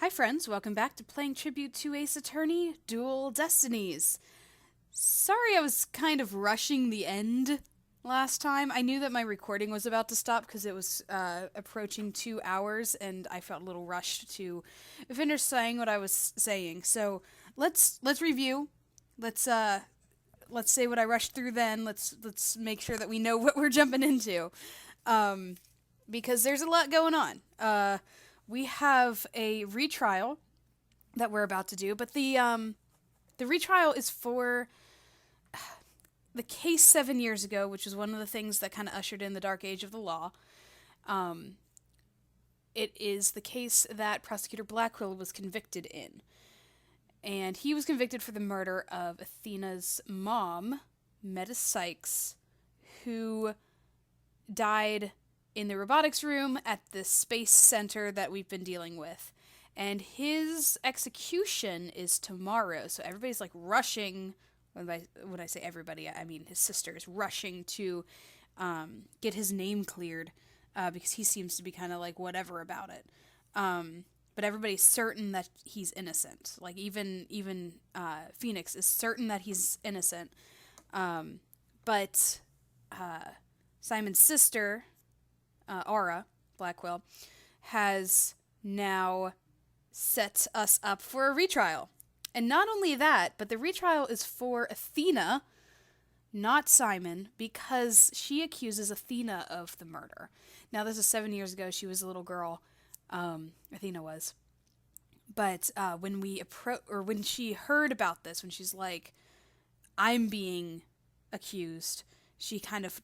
Hi friends, welcome back to playing tribute to Ace Attorney Dual Destinies. Sorry I was kind of rushing the end last time. I knew that my recording was about to stop because it was approaching 2 hours and I felt a little rushed to finish saying what I was saying. So let's review. Let's say what I rushed through then. Let's make sure that we know what we're jumping into. Because there's a lot going on. We have a retrial that we're about to do, but the retrial is for the case 7 years ago, which is one of the things that kind of ushered in the dark age of the law. It is the case that Prosecutor Blackwell was convicted in. And he was convicted for the murder of Athena's mom, Meta Sykes, who died in the robotics room at the space center that we've been dealing with. And his execution is tomorrow, so everybody's like rushing. When I say everybody, I mean his sister is rushing to get his name cleared because he seems to be kind of like whatever about it. But everybody's certain that he's innocent. Like even Phoenix is certain that he's innocent. But Simon's sister, Aura Blackwell, has now set us up for a retrial. And not only that, but the retrial is for Athena, not Simon, because she accuses Athena of the murder. Now, this is 7 years ago. She was a little girl. Athena was. But when she heard about this, when she's like, I'm being accused, she kind of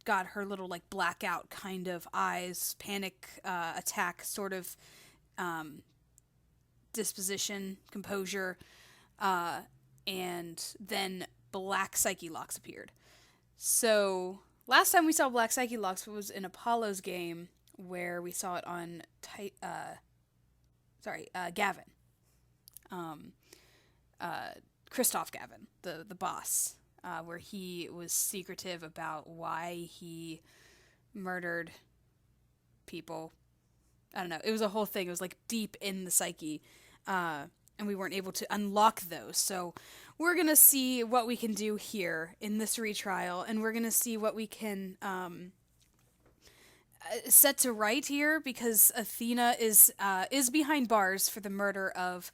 got her little like blackout kind of eyes, panic attack sort of disposition, composure, and then black Psyche-Locks appeared. So last time we saw black Psyche-Locks was in Apollo's game where we saw it on Gavin. Christoph Gavin, the boss. Where he was secretive about why he murdered people. I don't know. It was a whole thing. It was like deep in the psyche. And we weren't able to unlock those. So we're going to see what we can do here in this retrial. And we're going to see what we can set to right here. Because Athena is behind bars for the murder of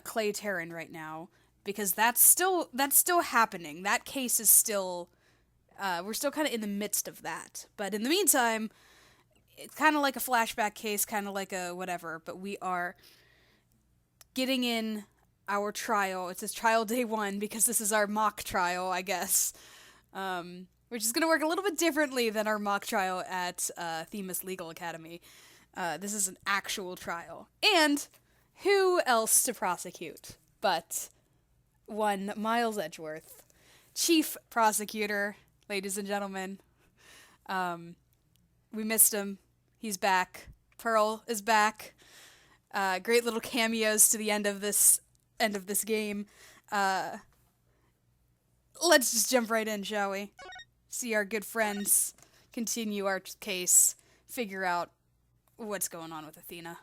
Clay Terran right now. Because that's still happening. That case is still, we're still kind of in the midst of that. But in the meantime, it's kind of like a flashback case, kind of like a whatever. But we are getting in our trial. It says trial day 1 because this is our mock trial, I guess. Which is going to work a little bit differently than our mock trial at Themis Legal Academy. This is an actual trial. And who else to prosecute but one Miles Edgeworth, chief prosecutor, ladies and gentlemen. We missed him. He's back. Pearl is back. Great little cameos to the end of this game. Let's just jump right in, shall we? See our good friends continue our case, figure out what's going on with Athena.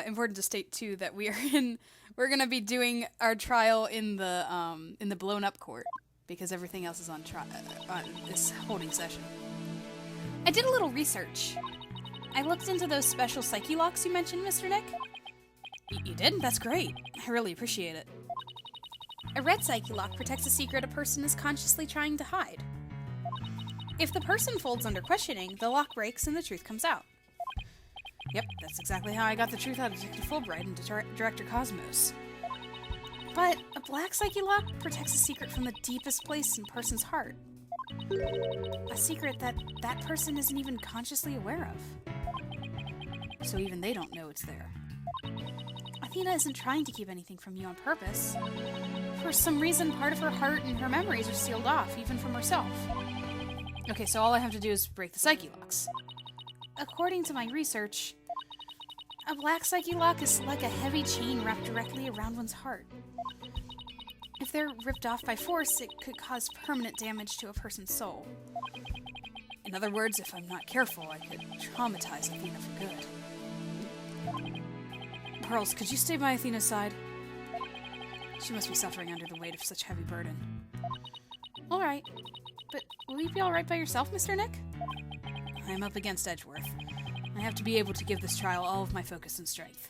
Important to state too that we're gonna be doing our trial in the blown up court because everything else is on this holding session. I did a little research. I looked into those special Psyche-Locks you mentioned, Mr. Nick. You did? That's great. I really appreciate it. A red Psyche-Lock protects a secret a person is consciously trying to hide. If the person folds under questioning, the lock breaks and the truth comes out. Yep, that's exactly how I got the truth out of Detective Fulbright and Director Cosmos. But a black Psyche-Lock protects a secret from the deepest place in a person's heart. A secret that that person isn't even consciously aware of. So even they don't know it's there. Athena isn't trying to keep anything from you on purpose. For some reason, part of her heart and her memories are sealed off, even from herself. Okay, so all I have to do is break the Psyche-Locks. According to my research, a black Psyche-Lock is like a heavy chain wrapped directly around one's heart. If they're ripped off by force, it could cause permanent damage to a person's soul. In other words, if I'm not careful, I could traumatize Athena for good. Pearls, could you stay by Athena's side? She must be suffering under the weight of such heavy burden. Alright. But will you be alright by yourself, Mr. Nick? I'm up against Edgeworth. I have to be able to give this trial all of my focus and strength.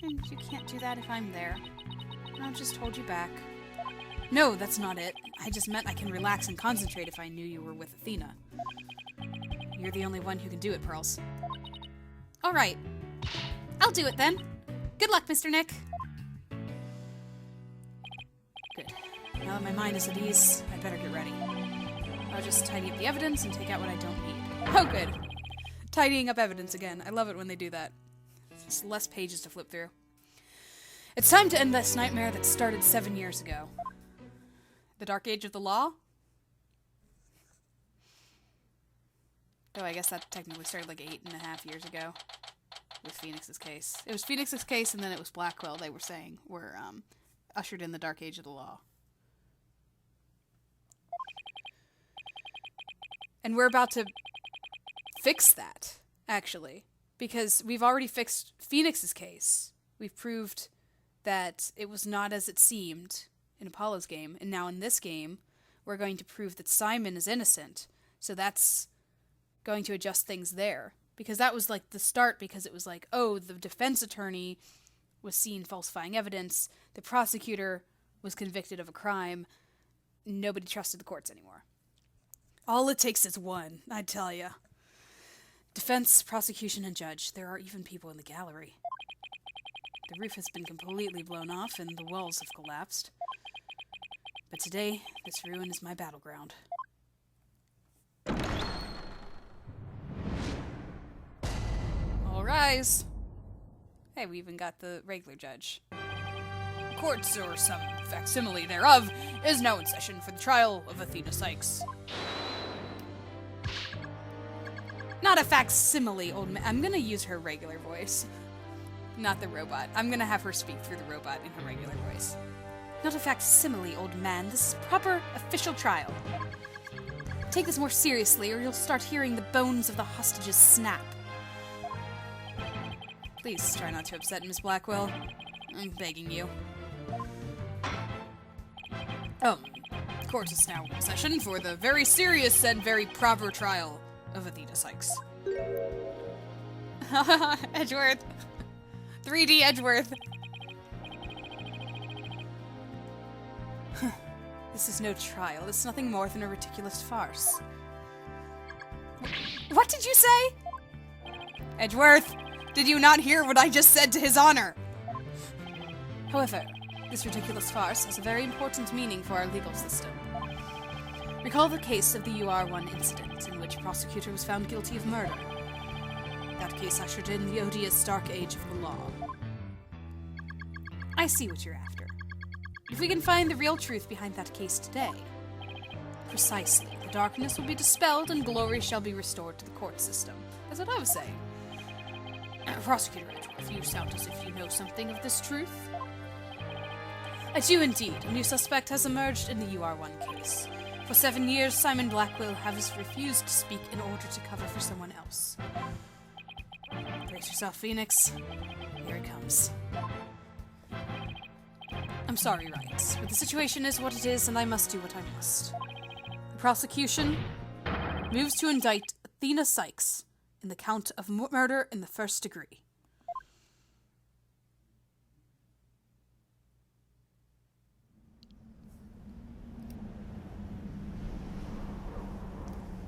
And you can't do that if I'm there. I'll just hold you back. No, that's not it. I just meant I can relax and concentrate if I knew you were with Athena. You're the only one who can do it, Pearls. Alright. I'll do it then. Good luck, Mr. Nick. Good. Now that my mind is at ease, I'd better get ready. I'll just tidy up the evidence and take out what I don't need. Oh, good. Tidying up evidence again. I love it when they do that. It's less pages to flip through. It's time to end this nightmare that started 7 years ago. The Dark Age of the Law? Oh, I guess that technically started like 8.5 years ago with Phoenix's case. It was Phoenix's case and then it was Blackwell, they were saying, were ushered in the Dark Age of the Law. And we're about to fix that, actually. Because we've already fixed Phoenix's case. We've proved that it was not as it seemed in Apollo's game. And now in this game, we're going to prove that Simon is innocent. So that's going to adjust things there. Because that was like the start, because it was like, oh, the defense attorney was seen falsifying evidence. The prosecutor was convicted of a crime. Nobody trusted the courts anymore. All it takes is one, I tell ya. Defense, prosecution, and judge. There are even people in the gallery. The roof has been completely blown off and the walls have collapsed. But today, this ruin is my battleground. All rise. Hey, we even got the regular judge. Courts, or some facsimile thereof, is now in session for the trial of Athena Psyche. Not a facsimile, old man. I'm gonna use her regular voice. Not the robot. I'm gonna have her speak through the robot in her regular voice. Not a facsimile, old man. This is proper official trial. Take this more seriously, or you'll start hearing the bones of the hostages snap. Please try not to upset Miss Blackwell. I'm begging you. Court is now in session for the very serious and very proper trial of Athena Psyche. Edgeworth. 3D Edgeworth. This is no trial. It's nothing more than a ridiculous farce. What did you say? Edgeworth, did you not hear what I just said to his honor? However, this ridiculous farce has a very important meaning for our legal system. Recall the case of the UR1 incident, in which a prosecutor was found guilty of murder. That case ushered in the odious Dark Age of the Law. I see what you're after. If we can find the real truth behind that case today, precisely, the darkness will be dispelled and glory shall be restored to the court system. That's what I was saying. Prosecutor Edgeworth, you sound as if you know something of this truth. I do indeed. A new suspect has emerged in the UR1 case. For 7 years, Simon Blackwell has refused to speak in order to cover for someone else. Brace yourself, Phoenix. Here it comes. I'm sorry, Wright, but the situation is what it is, and I must do what I must. The prosecution moves to indict Athena Psyche in the count of murder in the first degree.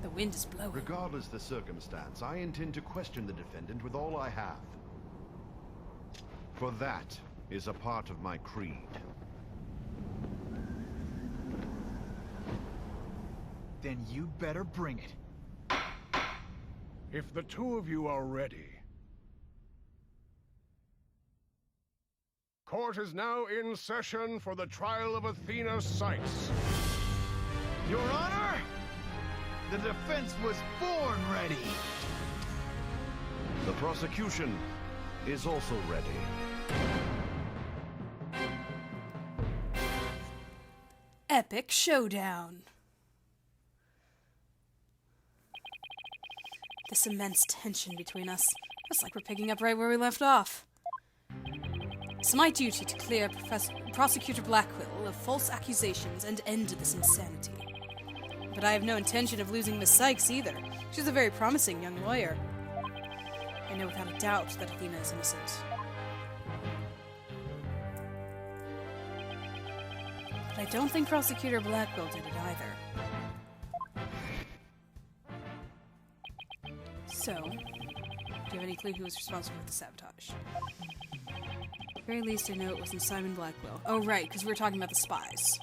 The wind is blowing. Regardless the circumstance, I intend to question the defendant with all I have. For that is a part of my creed. Then you better bring it. If the two of you are ready. Court is now in session for the trial of Athena Psyche. Your Honor, the defense was born ready. The prosecution is also ready. epic showdown. This immense tension between us. It's like we're picking up right where we left off. It's my duty to clear Prosecutor Blackwell of false accusations and end this insanity. But I have no intention of losing Miss Sykes either. She's a very promising young lawyer. I know without a doubt that Athena is innocent. But I don't think Prosecutor Blackwell did it either. So, do you have any clue who was responsible for the sabotage? At the very least, I know it wasn't Simon Blackwell. Oh, right, because we were talking about the spies.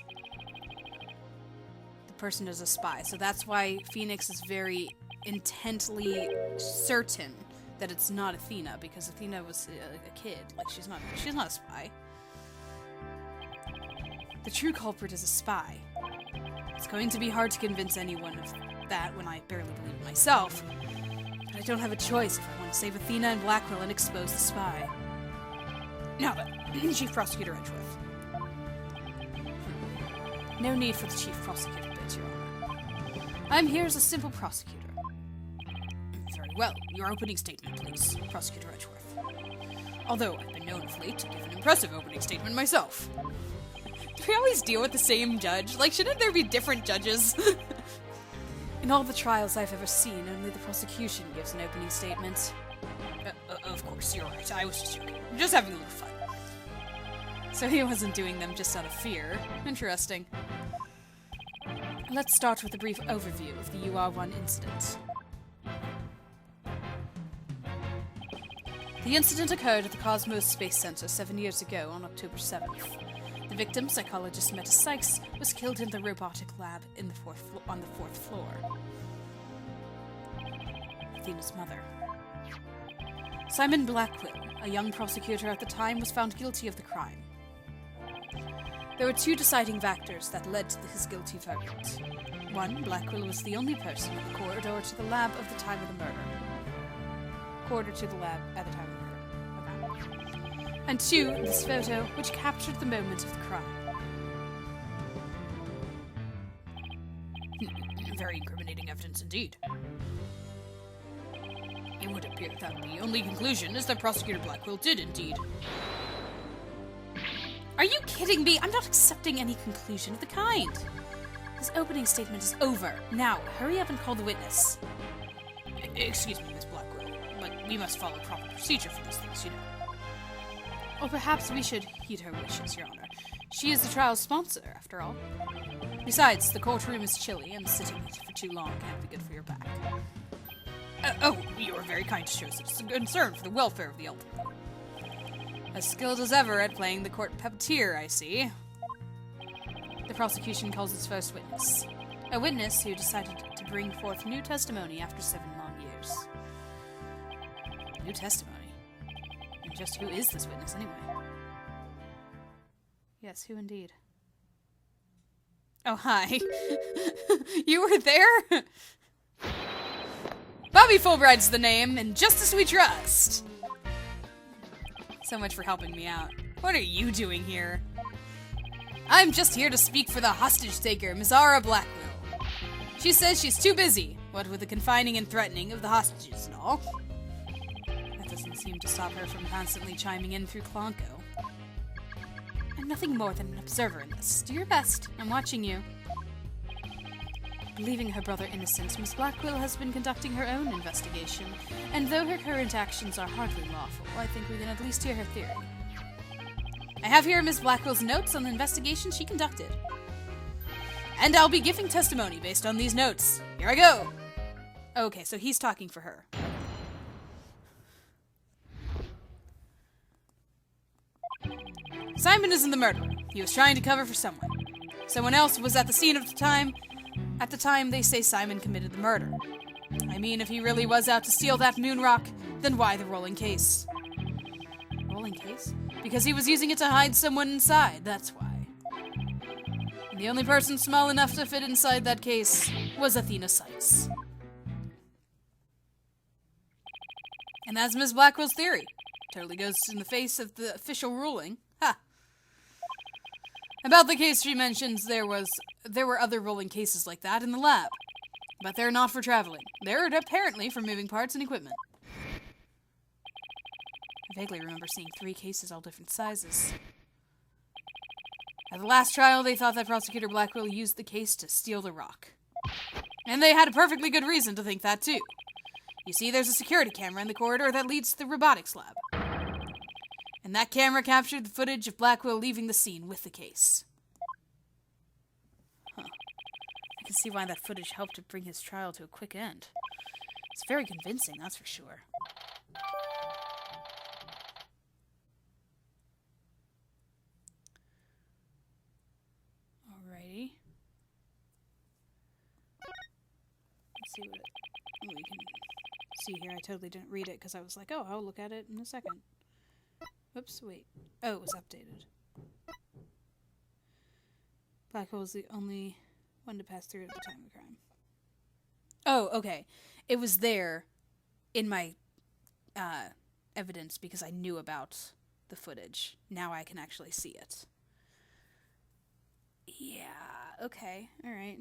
The person is a spy, so that's why Phoenix is very intently certain that it's not Athena, because Athena was a kid. Like, she's not a spy. The true culprit is a spy. It's going to be hard to convince anyone of that when I barely believe it myself. But I don't have a choice if I want to save Athena and Blackwell and expose the spy. Now then, Chief Prosecutor Edgeworth. No need for the Chief Prosecutor bit, Your Honor. I'm here as a simple prosecutor. Very well. Your opening statement, please, Prosecutor Edgeworth. Although I've been known of late to give an impressive opening statement myself. Do we always deal with the same judge? Like, shouldn't there be different judges? In all the trials I've ever seen, only the prosecution gives an opening statement. Of course, you're right. I was just joking. Just having a little fun. So he wasn't doing them just out of fear. Interesting. Let's start with a brief overview of the UR-1 incident. The incident occurred at the Cosmos Space Center 7 years ago on October 7th. The victim, psychologist Meta Sykes, was killed in the robotic lab on the fourth floor. Athena's mother. Simon Blackwell, a young prosecutor at the time, was found guilty of the crime. There were two deciding factors that led to his guilty verdict. One, Blackwell was the only person in the corridor to the lab of the time of the murder. Corridor to the lab at the time of the murder. Okay. And two, this photo, which captured the moment of the crime. Very incriminating evidence indeed. It would appear that the only conclusion is that Prosecutor Blackwell did indeed. Are you kidding me? I'm not accepting any conclusion of the kind. His opening statement is over. Now, hurry up and call the witness. Excuse me, Miss Blackwell, but we must follow proper procedure for these things, you know. Or perhaps we should heed her wishes, Your Honor. She is the trial's sponsor, after all. Besides, the courtroom is chilly, and sitting for too long can't be good for your back. You are very kind to show such concern for the welfare of the elderly. As skilled as ever at playing the court puppeteer, I see. The prosecution calls its first witness. A witness who decided to bring forth new testimony after 7 long years. New testimony? And just who is this witness, anyway? Yes, who indeed? Oh, hi. You were there? Bobby Fulbright's the name, and justice we trust. So much for helping me out. What are you doing here? I'm just here to speak for the hostage-taker, Mizara Blackwell. She says she's too busy, what with the confining and threatening of the hostages and all. That doesn't seem to stop her from constantly chiming in through Clonco. I'm nothing more than an observer in this. Do your best. I'm watching you. Believing her brother innocent, Miss Blackwell has been conducting her own investigation, and though her current actions are hardly lawful, I think we can at least hear her theory. I have here Miss Blackwell's notes on the investigation she conducted. And I'll be giving testimony based on these notes. Here I go! Okay, so he's talking for her. Simon isn't the murderer. He was trying to cover for someone. Someone else was at the scene of the time. At the time, they say Simon committed the murder. I mean, if he really was out to steal that moon rock, then why the rolling case? Rolling case? Because he was using it to hide someone inside, that's why. And the only person small enough to fit inside that case was Athena Sykes. And that's Miss Blackwell's theory. Totally goes in the face of the official ruling. Ha! About the case she mentions, there were other rolling cases like that in the lab. But they're not for traveling. They're apparently for moving parts and equipment. I vaguely remember seeing 3 cases, all different sizes. At the last trial, they thought that Prosecutor Blackwell used the case to steal the rock. And they had a perfectly good reason to think that, too. You see, there's a security camera in the corridor that leads to the robotics lab. And that camera captured the footage of Blackwell leaving the scene with the case. Huh. I can see why that footage helped to bring his trial to a quick end. It's very convincing, that's for sure. Alrighty. Let's see what we can see here. I totally didn't read it because I was like, oh, I'll look at it in a second. Oops, wait. Oh, it was updated. Blackwell was the only one to pass through at the time of the crime. Oh, okay. It was there in my evidence because I knew about the footage. Now I can actually see it. Yeah, okay. Alright.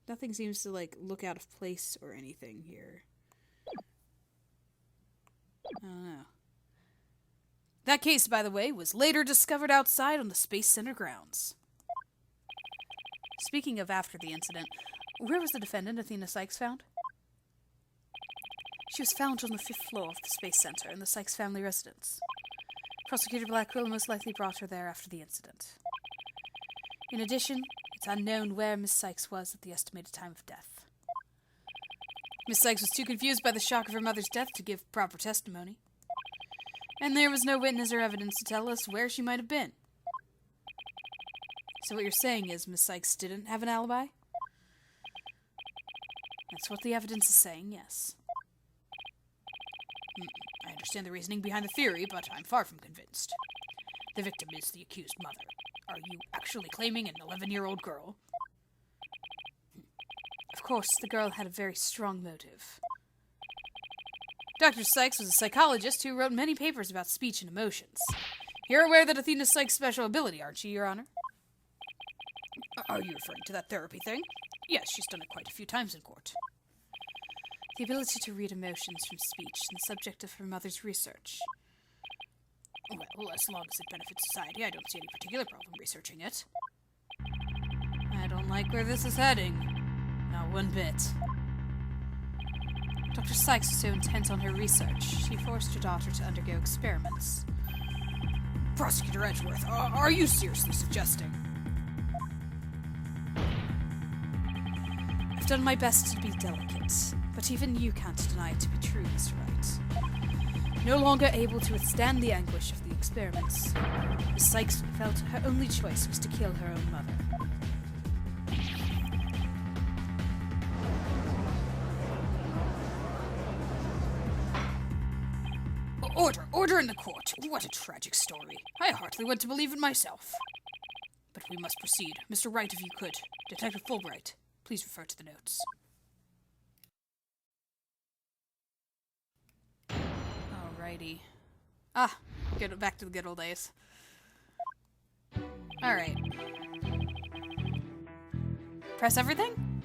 Nothing seems to, like, look out of place or anything here. I don't know. That case, by the way, was later discovered outside on the Space Center grounds. Speaking of after the incident, where was the defendant, Athena Sykes, found? She was found on the 5th floor of the Space Center in the Sykes family residence. Prosecutor Blackwell most likely brought her there after the incident. In addition, it's unknown where Miss Sykes was at the estimated time of death. Miss Sykes was too confused by the shock of her mother's death to give proper testimony. And there was no witness or evidence to tell us where she might have been. So what you're saying is Miss Sykes didn't have an alibi? That's what the evidence is saying, yes. I understand the reasoning behind the theory, but I'm far from convinced. The victim is the accused mother. Are you actually claiming an 11-year-old girl? Of course, the girl had a very strong motive. Dr. Sykes was a psychologist who wrote many papers about speech and emotions. You're aware that Athena Sykes' special ability, aren't you, Your Honor? Are you referring to that therapy thing? Yes, she's done it quite a few times in court. The ability to read emotions from speech, the subject of her mother's research. Well, as long as it benefits society, I don't see any particular problem researching it. I don't like where this is heading. Not one bit. Dr. Sykes was so intent on her research, she forced her daughter to undergo experiments. Prosecutor Edgeworth, are you seriously suggesting? I've done my best to be delicate, but even you can't deny it to be true, Mr. Wright. No longer able to withstand the anguish of the experiments, Miss Sykes felt her only choice was to kill her own mother. Order in the court. What a tragic story. I hardly went to believe it myself. But we must proceed. Mr. Wright, if you could. Detective Fulbright, please refer to the notes. Alrighty. Get back to the good old days. Alright. Press everything?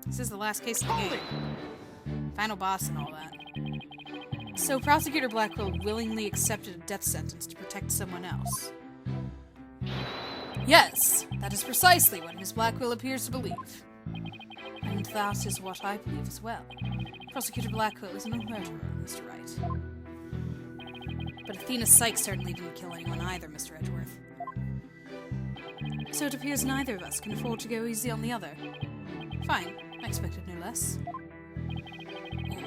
This is the last case of the game. Final boss and all that. So Prosecutor Blackwell willingly accepted a death sentence to protect someone else. Yes, that is precisely what Miss Blackwell appears to believe. And that is what I believe as well. Prosecutor Blackwell is no murderer, Mr. Wright. But Athena Sykes certainly didn't kill anyone either, Mr. Edgeworth. So it appears neither of us can afford to go easy on the other. Fine, I expected no less.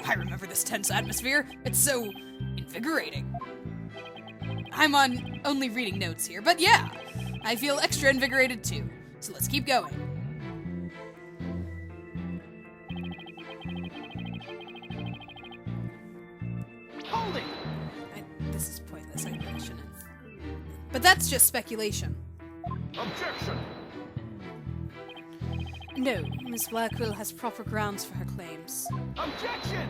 I remember this tense atmosphere. It's so invigorating. I'm on only reading notes here, but yeah, I feel extra invigorated too. So let's keep going. Hold it! This is pointless. I really shouldn't. But that's just speculation. Objection! No, Miss Blackwell has proper grounds for her claims. Objection!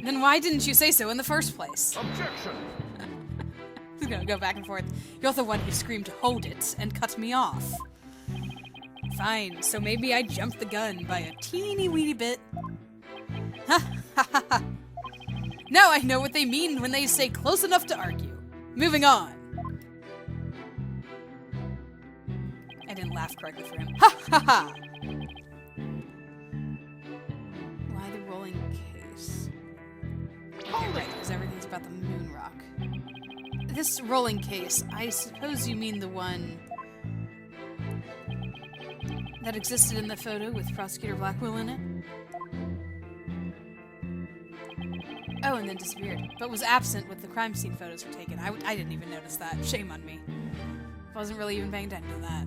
Then why didn't you say so in the first place? Objection! Just gonna go back and forth. You're the one who screamed, "Hold it," and cut me off. Fine, so maybe I jumped the gun by a teeny weeny bit. Ha ha ha ha. Now I know what they mean when they say close enough to argue. Moving on. I didn't laugh correctly for him. Ha ha ha! Why the rolling case? Okay, right, because everything's about the moon rock. This rolling case, I suppose you mean the one that existed in the photo with Prosecutor Blackwell in it? Oh, and then disappeared, but was absent with the crime scene photos were taken. I didn't even notice that. Shame on me. Wasn't really even paying attention to that.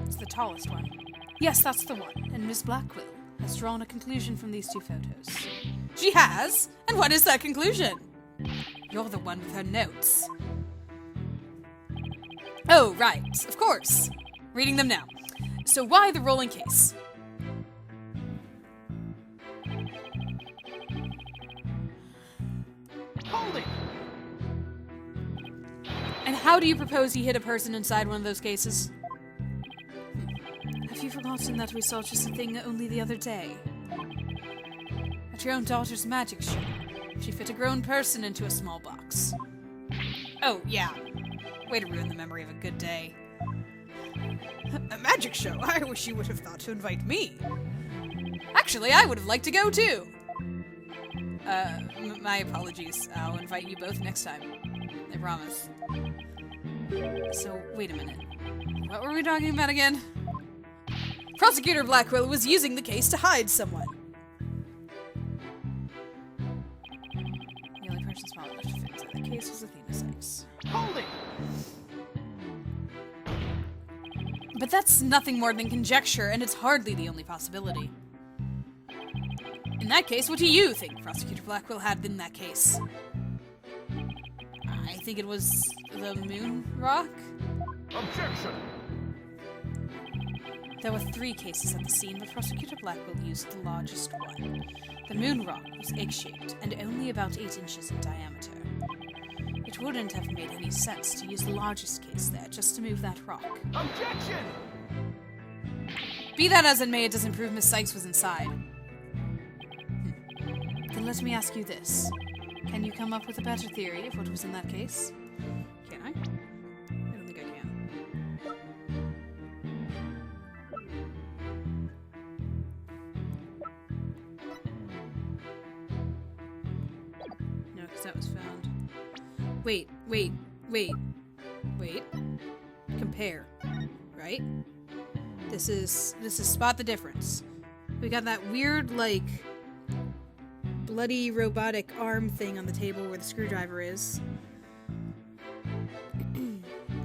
It's the tallest one. Yes, that's the one. And Miss Blackwell has drawn a conclusion from these two photos. She has? And what is that conclusion? You're the one with her notes. Oh, right. Of course. Reading them now. So why the rolling case? Hold it! And how do you propose he hit a person inside one of those cases? Have you forgotten that we saw just a thing only the other day? At your own daughter's magic show, she fit a grown person into a small box. Oh, yeah. Way to ruin the memory of a good day. A magic show? I wish you would have thought to invite me. Actually, I would have liked to go too. My apologies. I'll invite you both next time. I promise. So, wait a minute. What were we talking about again? Prosecutor Blackwell was using the case to hide someone. The only person small enough to fit inside the case was Athena Sykes. Hold it! But that's nothing more than conjecture, and it's hardly the only possibility. In that case, what do you think Prosecutor Blackwell had in that case? I think it was the moon rock? Objection! There were 3 cases at the scene, but Prosecutor Blackwell used the largest one. The moon rock was egg-shaped and only about 8 inches in diameter. It wouldn't have made any sense to use the largest case there just to move that rock. Objection! Be that as it may, it doesn't prove Miss Sykes was inside. Then let me ask you this. Can you come up with a better theory of what was in that case? Can I? I don't think I can. No, because that was found. Wait. Compare. Right? This is spot the difference. We got that weird, like, bloody robotic arm thing on the table where the screwdriver is.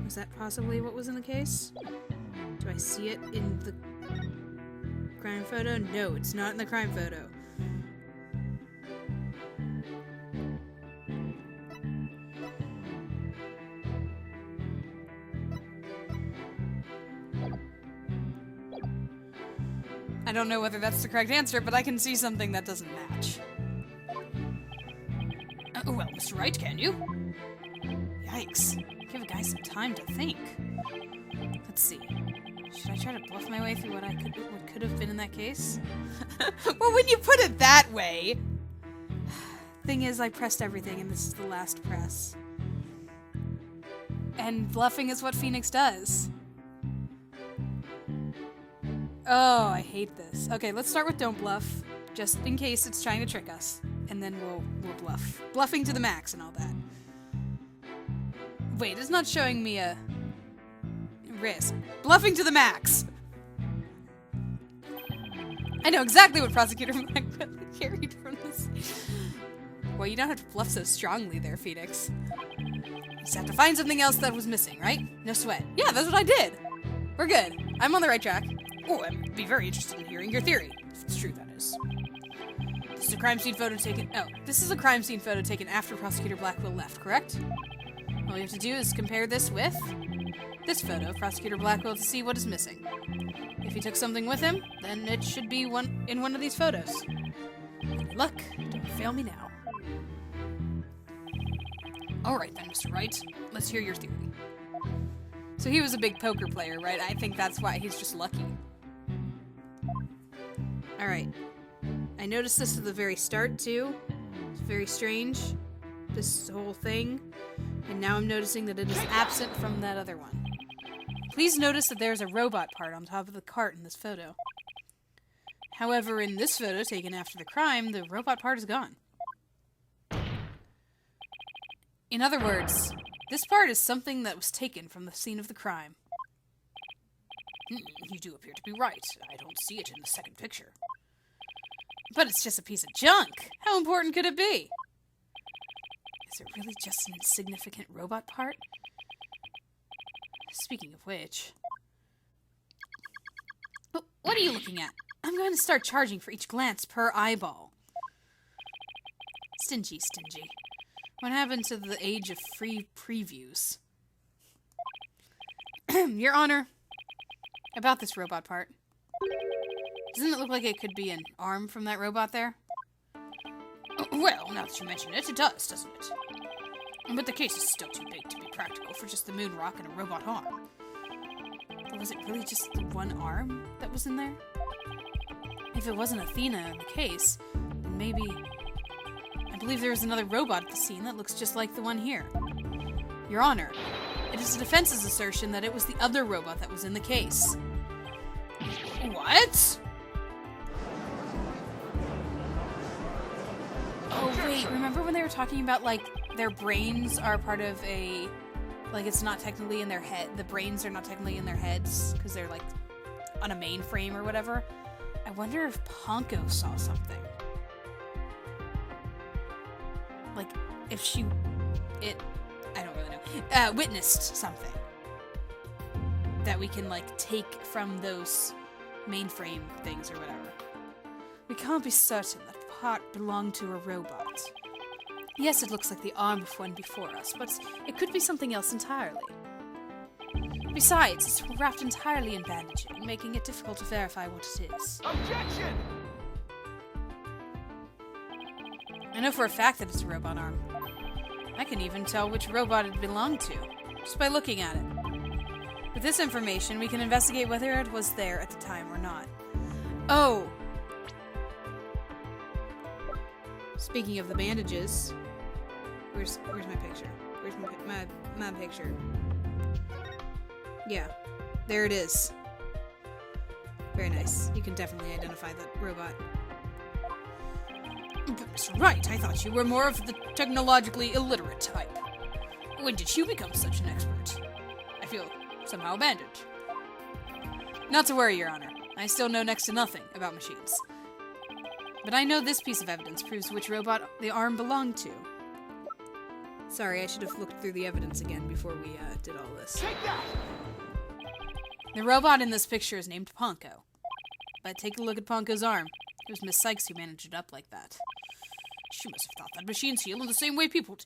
Was that possibly what was in the case? Do I see it in the crime photo? No, it's not in the crime photo. I don't know whether that's the correct answer, but I can see something that doesn't match. Well, Mr. Wright, can you? Yikes. Give a guy some time to think. Let's see. Should I try to bluff my way through what could have been in that case? Well, when you put it that way... Thing is, I pressed everything, and this is the last press. And bluffing is what Phoenix does. Oh, I hate this. Okay, let's start with don't bluff, just in case it's trying to trick us. And then we'll bluff. Bluffing to the max and all that. Wait, it's not showing me a risk. Bluffing to the max! I know exactly what Prosecutor Blackwell carried from this. Well, you don't have to bluff so strongly there, Phoenix. You just have to find something else that was missing, right? No sweat. Yeah, that's what I did. We're good. I'm on the right track. Oh, I'd be very interested in hearing your theory. If it's true, that is. This is a crime scene photo taken... Oh, this is a crime scene photo taken after Prosecutor Blackwell left, correct? All you have to do is compare this with this photo of Prosecutor Blackwell to see what is missing. If he took something with him, then it should be in one of these photos. Good luck. Don't fail me now. Alright then, Mr. Wright. Let's hear your theory. So he was a big poker player, right? I think that's why he's just lucky. Alright. I noticed this at the very start, too. It's very strange. This whole thing. And now I'm noticing that it is absent from that other one. Please notice that there's a robot part on top of the cart in this photo. However, in this photo taken after the crime, the robot part is gone. In other words, this part is something that was taken from the scene of the crime. You do appear to be right. I don't see it in the second picture. But it's just a piece of junk. How important could it be? Is it really just an insignificant robot part? Speaking of which... Oh, what are you looking at? I'm going to start charging for each glance per eyeball. Stingy, stingy. What happened to the age of free previews? Your Honor, about this robot part. Doesn't it look like it could be an arm from that robot there? Well, now that you mention it, it does, doesn't it? But the case is still too big to be practical for just the moon rock and a robot arm. But was it really just the one arm that was in there? If it wasn't Athena in the case, then maybe... I believe there is another robot at the scene that looks just like the one here. Your Honor, it is the defense's assertion that it was the other robot that was in the case. What? Oh, wait, remember when they were talking about, like, their brains are part of a... Like, it's not technically in their head. The brains are not technically in their heads, because they're, like, on a mainframe or whatever. I wonder if Ponko saw something. Like, if she... I don't really know. Witnessed something. That we can, like, take from those mainframe things or whatever. We can't be certain that part belonged to a robot. Yes, it looks like the arm of one before us, but it could be something else entirely. Besides, it's wrapped entirely in bandaging, making it difficult to verify what it is. Objection! I know for a fact that it's a robot arm. I can even tell which robot it belonged to, just by looking at it. With this information, we can investigate whether it was there at the time or not. Oh! Speaking of the bandages, where's my picture? Where's my picture? Yeah, there it is. Very nice. You can definitely identify that robot. But Mr. Wright, I thought you were more of the technologically illiterate type. When did you become such an expert? I feel somehow abandoned. Not to worry, Your Honor. I still know next to nothing about machines. But I know this piece of evidence proves which robot the arm belonged to. Sorry, I should have looked through the evidence again before we did all this. Take that! The robot in this picture is named Ponko. But take a look at Ponko's arm. It was Miss Sykes who managed it up like that. She must have thought that machines heal in the same way people do.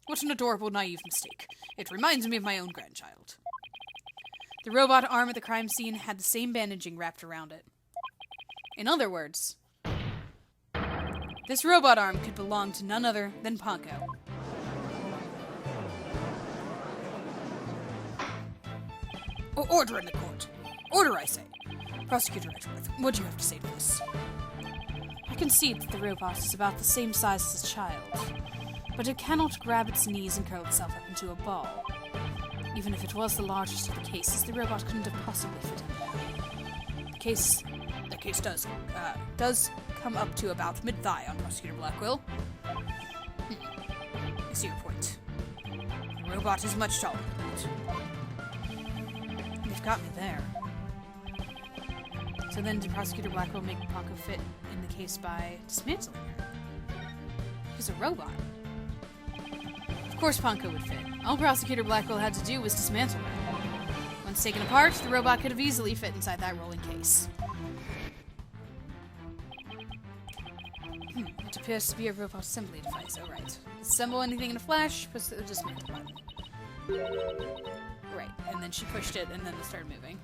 What an adorable, naive mistake. It reminds me of my own grandchild. The robot arm at the crime scene had the same bandaging wrapped around it. In other words, this robot arm could belong to none other than Ponko. Order in the court. Order, I say. Prosecutor Edgeworth, what do you have to say to this? I concede that the robot is about the same size as a child, but it cannot grab its knees and curl itself up into a ball. Even if it was the largest of the cases, the robot couldn't have possibly fit in there. The case does come up to about mid-thigh on Prosecutor Blackwell. I see your point. The robot is much taller than that. They've got me there. So then did Prosecutor Blackwell make Ponko fit in the case by dismantling her? She's a robot. Of course Ponko would fit. All Prosecutor Blackwell had to do was dismantle her. Once taken apart, the robot could have easily fit inside that rolling case. It appears to be a robot assembly device, oh right. Assemble anything in a flash, push the dismantle button. Right, and then she pushed it and then it started moving.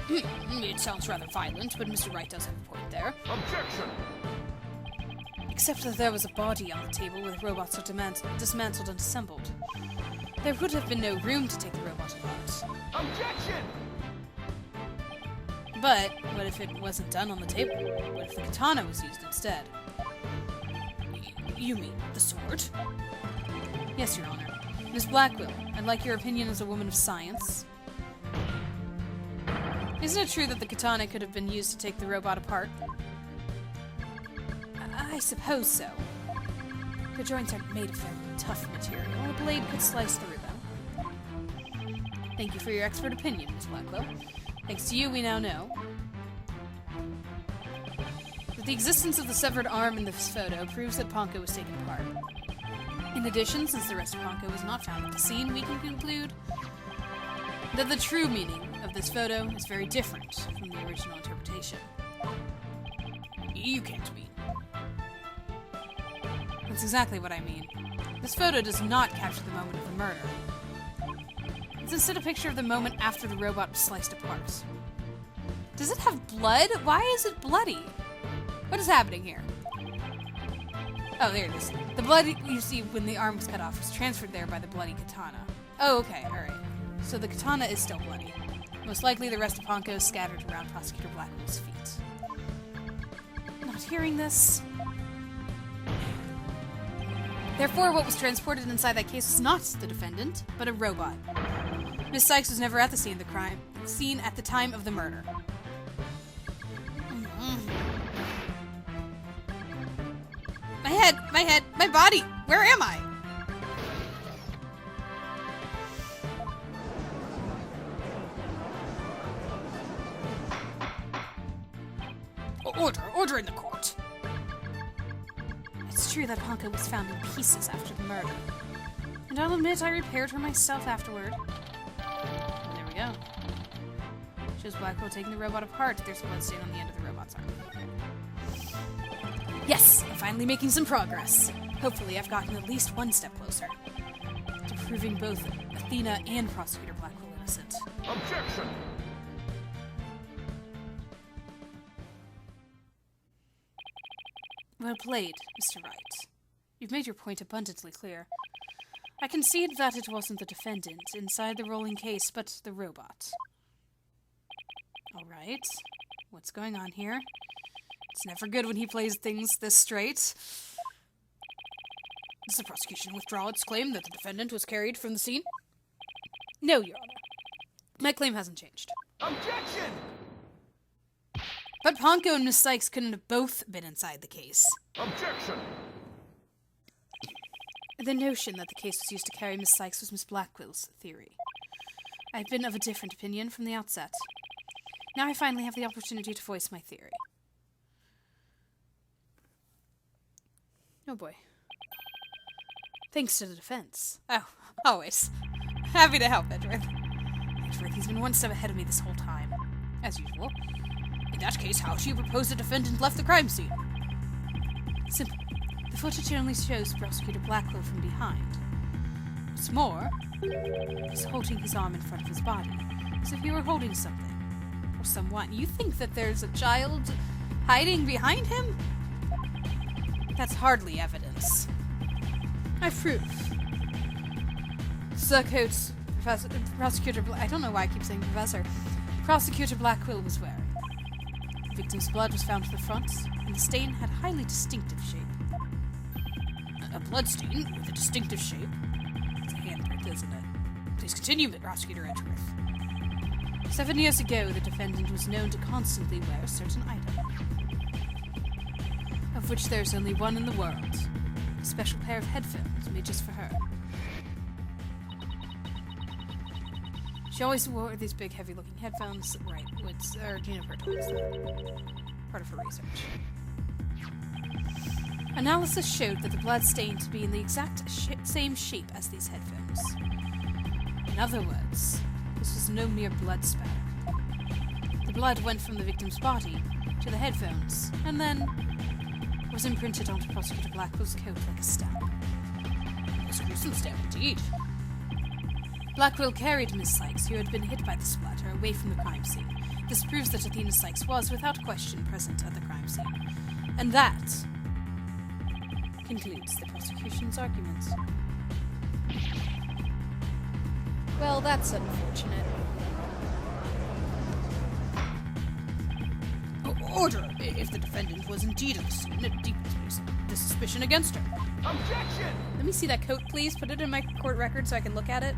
It sounds rather violent, but Mr. Wright does have a point there. Objection! Except that there was a body on the table where the robots are dismantled and assembled. There would have been no room to take the robot apart. Objection! But what if it wasn't done on the table? What if the katana was used instead? You mean the sword? Yes, Your Honor. Miss Blackwell, I'd like your opinion as a woman of science. Isn't it true that the katana could have been used to take the robot apart? I suppose so. The joints are made of very tough material, and a blade could slice through them. Thank you for your expert opinion, Miss Blackwell. Thanks to you, we now know that the existence of the severed arm in this photo proves that Ponko was taken apart. In addition, since the rest of Ponko was not found at the scene, we can conclude that the true meaning of this photo is very different from the original interpretation. You can't mean. That's exactly what I mean. This photo does not capture the moment of the murder. It's instead a picture of the moment after the robot was sliced apart. Does it have blood? Why is it bloody? What is happening here? Oh, there it is. The blood you see when the arm was cut off was transferred there by the bloody katana. Oh, okay, alright. So the katana is still bloody. Most likely the rest of Ponko is scattered around Prosecutor Blackwell's feet. Not hearing this. Therefore, what was transported inside that case was not the defendant, but a robot. Miss Sykes was never at the scene of the crime, seen at the time of the murder. My head, my body! Where am I? Order in the court. It's true that Ponko was found in pieces after the murder. And I'll admit I repaired her myself afterward. And there we go. Shows Blackwell taking the robot apart. There's a bloodstain on the end of the robot's arm. Yes! I'm finally making some progress. Hopefully I've gotten at least one step closer to proving both Athena and Prosecutor Blackwell innocent. Objection! Well played, Mr. Wright. You've made your point abundantly clear. I concede that it wasn't the defendant inside the rolling case, but the robot. Alright. What's going on here? It's never good when he plays things this straight. Does the prosecution withdraw its claim that the defendant was carried from the scene? No, Your Honor. My claim hasn't changed. Objection! But Ponko and Miss Sykes couldn't have both been inside the case. Objection! The notion that the case was used to carry Miss Sykes was Miss Blackwell's theory. I've been of a different opinion from the outset. Now I finally have the opportunity to voice my theory. Oh boy. Thanks to the defense. Oh, always. Happy to help, Edward. Edward, he's been one step ahead of me this whole time. As usual. In that case, how do you propose the defendant left the crime scene? Simple. The footage only shows Prosecutor Blackwell from behind. What's more, he's holding his arm in front of his body, as if he were holding something. Or someone. You think that there's a child hiding behind him? That's hardly evidence. I prove. Surcoat Prosecutor I don't know why I keep saying Professor. Prosecutor Blackwell was wearing. The victim's blood was found to the front, and the stain had highly distinctive shape. A blood stain with a distinctive shape? It's a handprint, isn't it? Please continue, Prosecutor Edgeworth. 7 years ago, the defendant was known to constantly wear a certain item, of which there's only one in the world. A special pair of headphones made just for her. She always wore these big, heavy-looking headphones, right, with juniper tones. Part of her research. Analysis showed that the blood stained to be in the exact same shape as these headphones. In other words, this was no mere blood spatter. The blood went from the victim's body to the headphones, and then was imprinted onto Prosecutor Blackwell's coat like a stamp. A gruesome stamp indeed. Blackwell carried Miss Sykes, who had been hit by the splatter, away from the crime scene. This proves that Athena Sykes was, without question, present at the crime scene. And that concludes the prosecution's arguments. Well, that's unfortunate. Order! If the defendant was indeed innocent, it deepens the suspicion against her. Objection! Let me see that coat, please. Put it in my court record so I can look at it.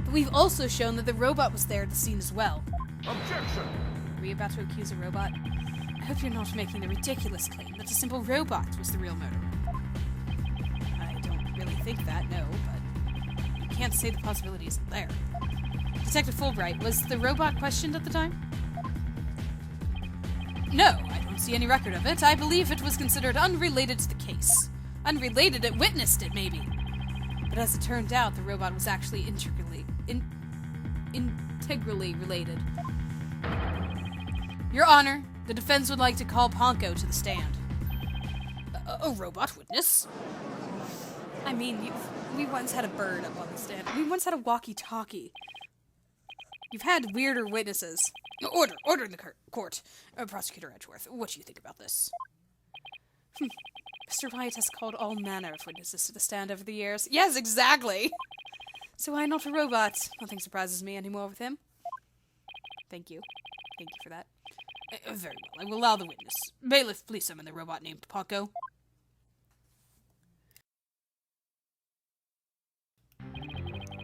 But we've also shown that the robot was there at the scene as well. Objection! Are we about to accuse a robot? I hope you're not making the ridiculous claim that a simple robot was the real murderer. I don't really think that, no, but you can't say the possibility isn't there. Detective Fulbright, was the robot questioned at the time? No, I don't see any record of it. I believe it was considered unrelated to the case. Unrelated, it witnessed it, maybe. But as it turned out, the robot was actually integrally related. Your Honor, the defense would like to call Ponko to the stand. A robot witness? I mean, we once had a bird up on the stand. We once had a walkie-talkie. You've had weirder witnesses. Order in the court. Prosecutor Edgeworth, what do you think about this? Mr. Wyatt has called all manner of witnesses to the stand over the years. Yes, exactly! So why not a robot? Nothing surprises me anymore with him. Thank you. Thank you for that. Very well, I will allow the witness. Bailiff, please summon the robot named Ponko.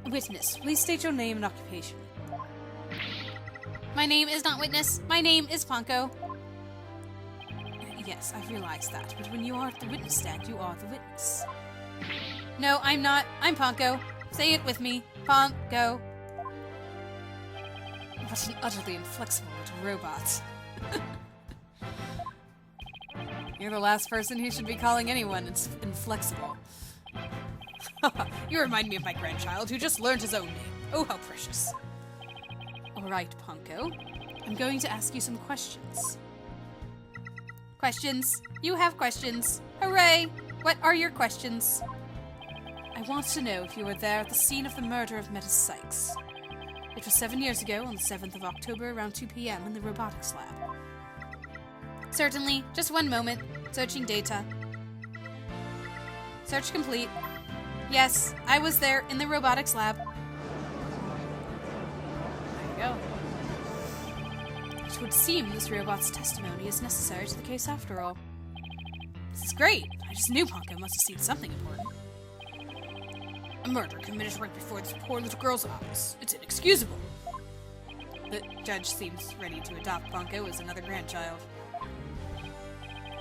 Witness, please state your name and occupation. My name is not Witness. My name is Ponko. Yes, I realize that, but when you are at the witness stand, you are the witness. No, I'm not. I'm Ponko. Say it with me. Ponko. What an utterly inflexible little robot. You're the last person who should be calling anyone inflexible. You remind me of my grandchild who just learned his own name. Oh, how precious. Alright, Ponko. I'm going to ask you some questions. Questions? You have questions. Hooray! What are your questions? I want to know if you were there at the scene of the murder of Mrs. Sykes. It was 7 years ago, on the 7th of October, around 2 p.m. in the robotics lab. Certainly. Just one moment. Searching data. Search complete. Yes, I was there in the robotics lab. There you go. It would seem this robot's testimony is necessary to the case after all. This is great. I just knew Ponko must have seen something important. A murder committed right before this poor little girl's eyes. It's inexcusable. The judge seems ready to adopt Ponko as another grandchild.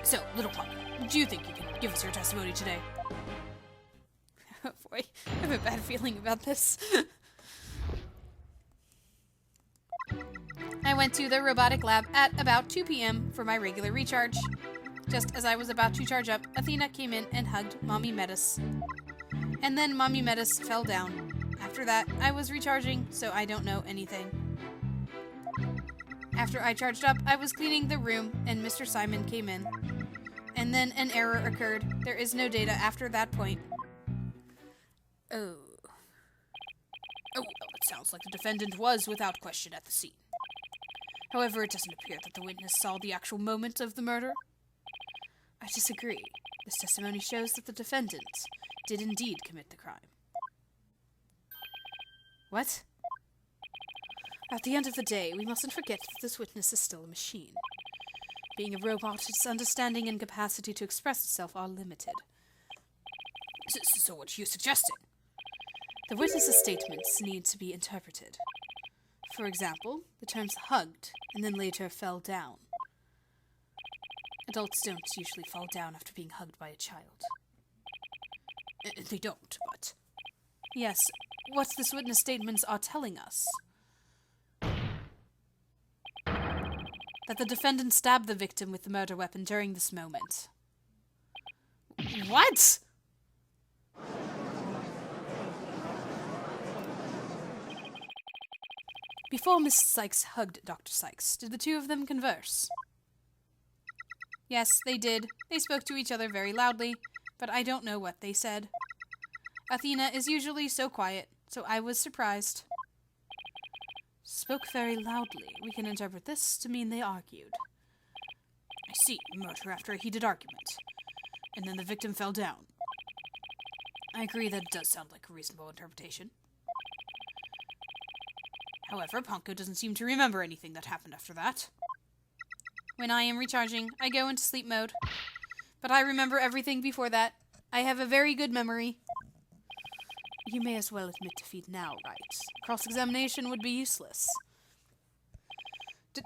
So, little Ponko, do you think you can give us your testimony today? Oh boy, I have a bad feeling about this. I went to the robotic lab at about 2 p.m. for my regular recharge. Just as I was about to charge up, Athena came in and hugged Mommy Metis. And then Mommy Metis fell down. After that, I was recharging, so I don't know anything. After I charged up, I was cleaning the room, and Mr. Simon came in. And then an error occurred. There is no data after that point. Oh. Oh, well, it sounds like the defendant was without question at the scene. However, it doesn't appear that the witness saw the actual moment of the murder. I disagree. This testimony shows that the defendant did indeed commit the crime. What? At the end of the day, we mustn't forget that this witness is still a machine. Being a robot, its understanding and capacity to express itself are limited. So what are you suggesting? The witness's statements need to be interpreted. For example, the terms hugged and then later fell down. Adults don't usually fall down after being hugged by a child. They don't, but... Yes, what this witness statements are telling us. That the defendant stabbed the victim with the murder weapon during this moment. What?! Before Miss Sykes hugged Dr. Sykes, did the two of them converse? Yes, they did. They spoke to each other very loudly, but I don't know what they said. Athena is usually so quiet, so I was surprised. Spoke very loudly. We can interpret this to mean they argued. I see. Murder after a heated argument. And then the victim fell down. I agree that it does sound like a reasonable interpretation. However, Ponko doesn't seem to remember anything that happened after that. When I am recharging, I go into sleep mode. But I remember everything before that. I have a very good memory. You may as well admit defeat now, right? Cross-examination would be useless.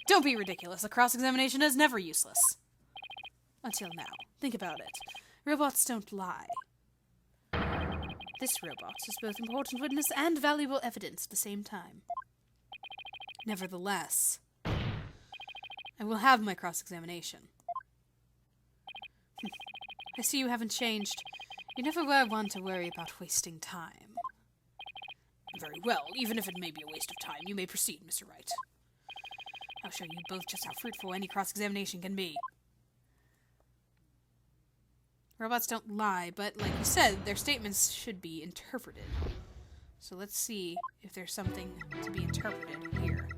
Don't be ridiculous. A cross-examination is never useless. Until now. Think about it. Robots don't lie. This robot is both important witness and valuable evidence at the same time. Nevertheless, I will have my cross-examination. I see you haven't changed. You never were one to worry about wasting time. Very well. Even if it may be a waste of time, you may proceed, Mr. Wright. I'll show you both just how fruitful any cross-examination can be. Robots don't lie, but like you said, their statements should be interpreted. So let's see if there's something to be interpreted here.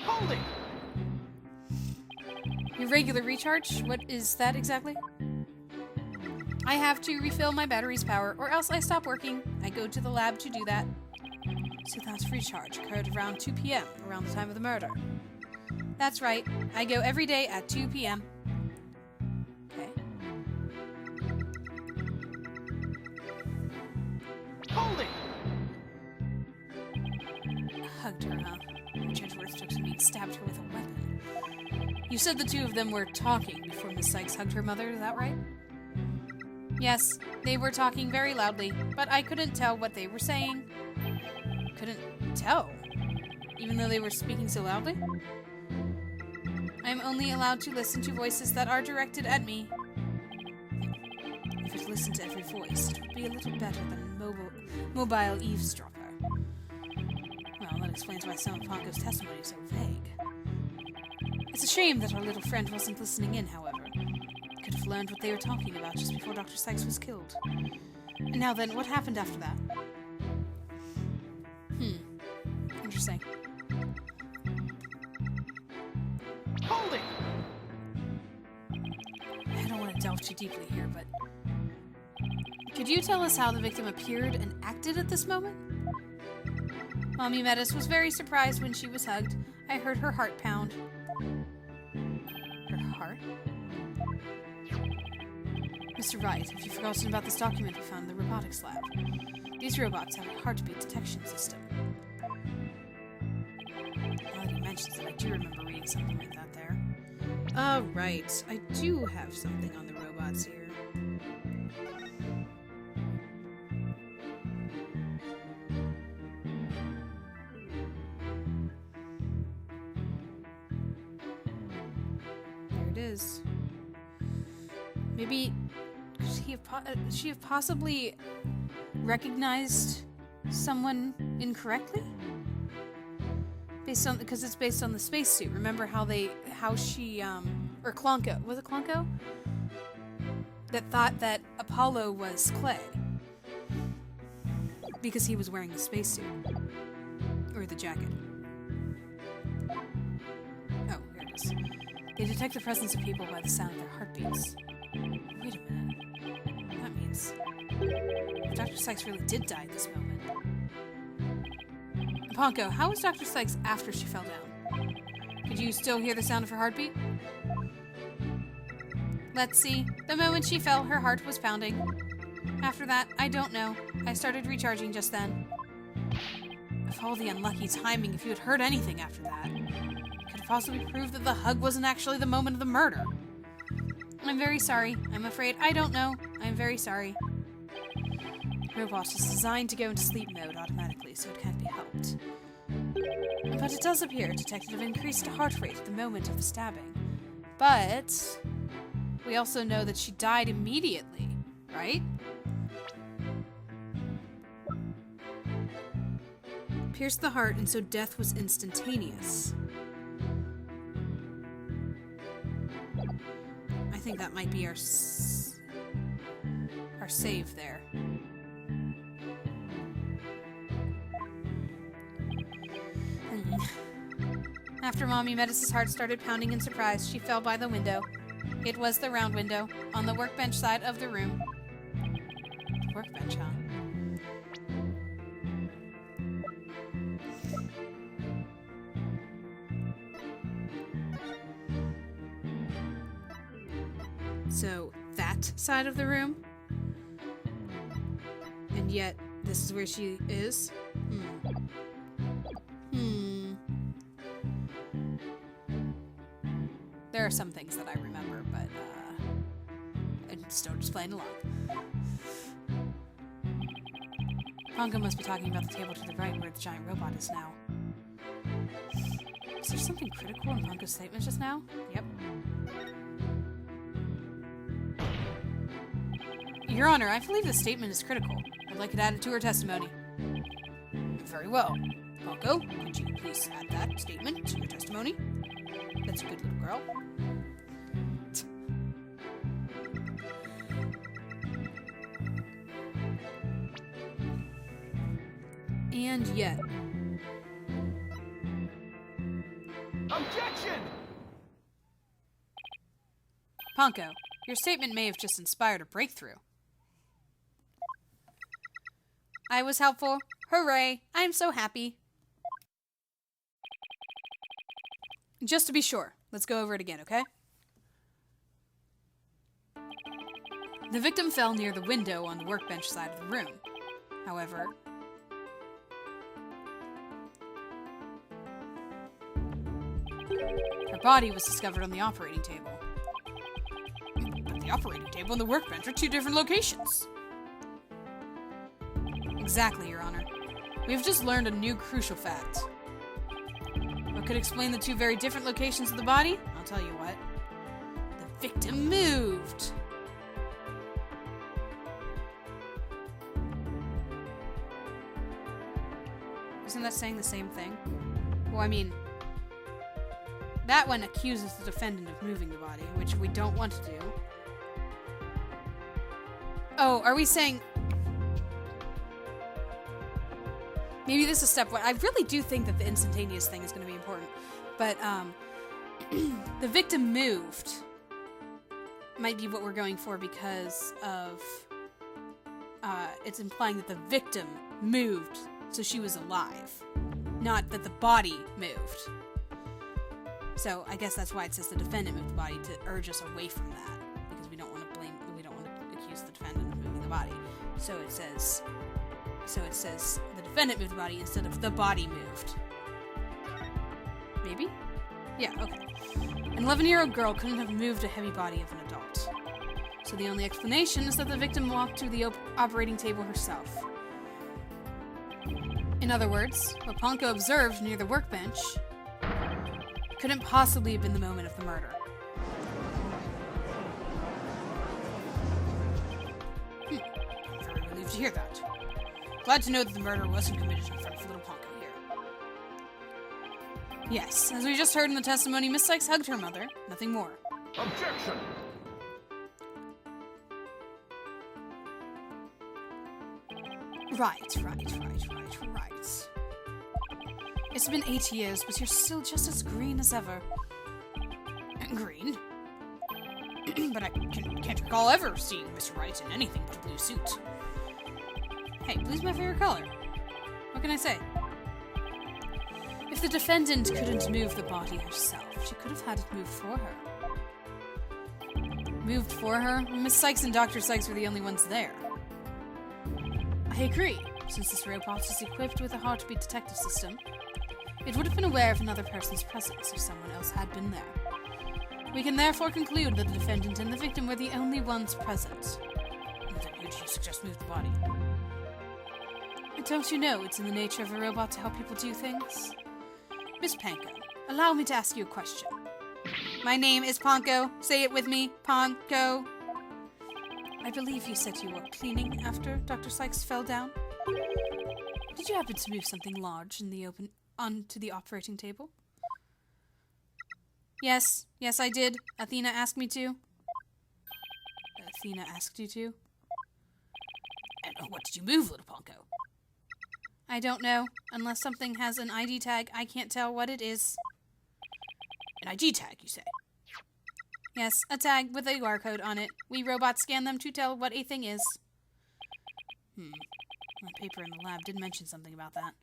Hold it! Your regular recharge? What is that exactly? I have to refill my battery's power, or else I stop working. I go to the lab to do that. So that recharge occurred around 2 p.m., around the time of the murder. That's right. I go every day at 2 p.m. Okay. Hold it! Hugged her, huh? Chedworth took to me and stabbed her with a weapon. You said the two of them were talking before Miss Sykes hugged her mother, is that right? Yes, they were talking very loudly, but I couldn't tell what they were saying. Couldn't tell? Even though they were speaking so loudly? I am only allowed to listen to voices that are directed at me. If it listened to every voice, it would be a little better than mobile eavesdropper. Well, that explains why some of Ponko's testimony is so vague. It's a shame that our little friend wasn't listening in, however. Could have learned what they were talking about just before Dr. Sykes was killed. And now then, what happened after that? Interesting. Hold it! I don't want to delve too deeply here, but... Could you tell us how the victim appeared and acted at this moment? Mommy Metis was very surprised when she was hugged. I heard her heart pound. Her heart? Mr. Wright, have you forgotten about this document we found in the robotics lab? These robots have a heartbeat detection system. Now that he mentions it, I do remember reading something like that there. Right. I do have something on the robots here. There it is. Maybe could she have possibly recognized someone incorrectly? Because it's based on the spacesuit. Remember how she or Klonko, was it Klonko? That thought that Apollo was Clay. Because he was wearing the spacesuit. Or the jacket. Oh, here it is. They detect the presence of people by the sound of their heartbeats. Wait a minute. That means if Dr. Sykes really did die at this moment. Ponko, how was Dr. Sykes after she fell down? Could you still hear the sound of her heartbeat? Let's see. The moment she fell, her heart was pounding. After that, I don't know. I started recharging just then. Of all the unlucky timing, if you had heard anything after that, could have possibly proved that the hug wasn't actually the moment of the murder. I'm very sorry. I'm afraid I don't know. I'm very sorry. Robot is designed to go into sleep mode automatically, so it can't be helped. But it does appear detected an increased heart rate at the moment of the stabbing. But we also know that she died immediately, right? Pierced the heart, and so death was instantaneous. I think that might be our save there. After Mommy Metis' heart started pounding in surprise, she fell by the window. It was the round window, on the workbench side of the room. workbench, huh? So, that side of the room? And yet, this is where she is? There are some things that I remember, but, I'm still just playing along. Pongo must be talking about the table to the right where the giant robot is now. Is there something critical in Pongo's statement just now? Yep. Your Honor, I believe the statement is critical. I'd like it added to her testimony. Very well. Pongo, could you please add that statement to your testimony? That's a good little girl. And yet... Objection! Pongo, your statement may have just inspired a breakthrough. I was helpful. Hooray! I'm so happy. Just to be sure, let's go over it again, okay? The victim fell near the window on the workbench side of the room. However, her body was discovered on the operating table. But the operating table and the workbench are two different locations. Exactly, Your Honor. We have just learned a new crucial fact. What could explain the two very different locations of the body? I'll tell you what. The victim moved. Isn't that saying the same thing? Well, I mean, that one accuses the defendant of moving the body, which we don't want to do. Oh, are we saying... Maybe this is step one. I really do think that the instantaneous thing is going to be important. But, the victim moved might be what we're going for because of, it's implying that the victim moved, so she was alive. Not that the body moved. So, I guess that's why it says the defendant moved the body, to urge us away from that. Because we don't want to accuse the defendant of moving the body. So it says the defendant moved the body instead of the body moved. Maybe? Yeah, okay. An 11-year-old girl couldn't have moved a heavy body of an adult. So the only explanation is that the victim walked to the operating table herself. In other words, what Pongo observed near the workbench couldn't possibly have been the moment of the murder. I'm very relieved to hear that. Glad to know that the murder wasn't committed in front of little Pongo here. Yes, as we just heard in the testimony, Miss Sykes hugged her mother, nothing more. Objection! Right. It's been 8 years, but you're still just as green as ever. Green? But I can't recall ever seeing Miss Wright in anything but a blue suit. Hey, blue's my favorite color. What can I say? If the defendant couldn't move the body herself, she could have had it moved for her. Moved for her? Miss Sykes and Dr. Sykes were the only ones there. I agree. Since this robot is equipped with a heartbeat detective system, it would have been aware of another person's presence if someone else had been there. We can therefore conclude that the defendant and the victim were the only ones present. And then who do you suggest moved the body? Don't you know it's in the nature of a robot to help people do things? Miss Panko, allow me to ask you a question. My name is Pongo. Say it with me, Pongo. I believe you said you were cleaning after Dr. Sykes fell down. Did you happen to move something large in the open onto the operating table? Yes, I did. Athena asked me to. Athena asked you to? And what did you move, little Pongo? I don't know. Unless something has an ID tag, I can't tell what it is. An ID tag, you say? Yes, a tag with a QR code on it. We robots scan them to tell what a thing is. The paper in the lab did mention something about that.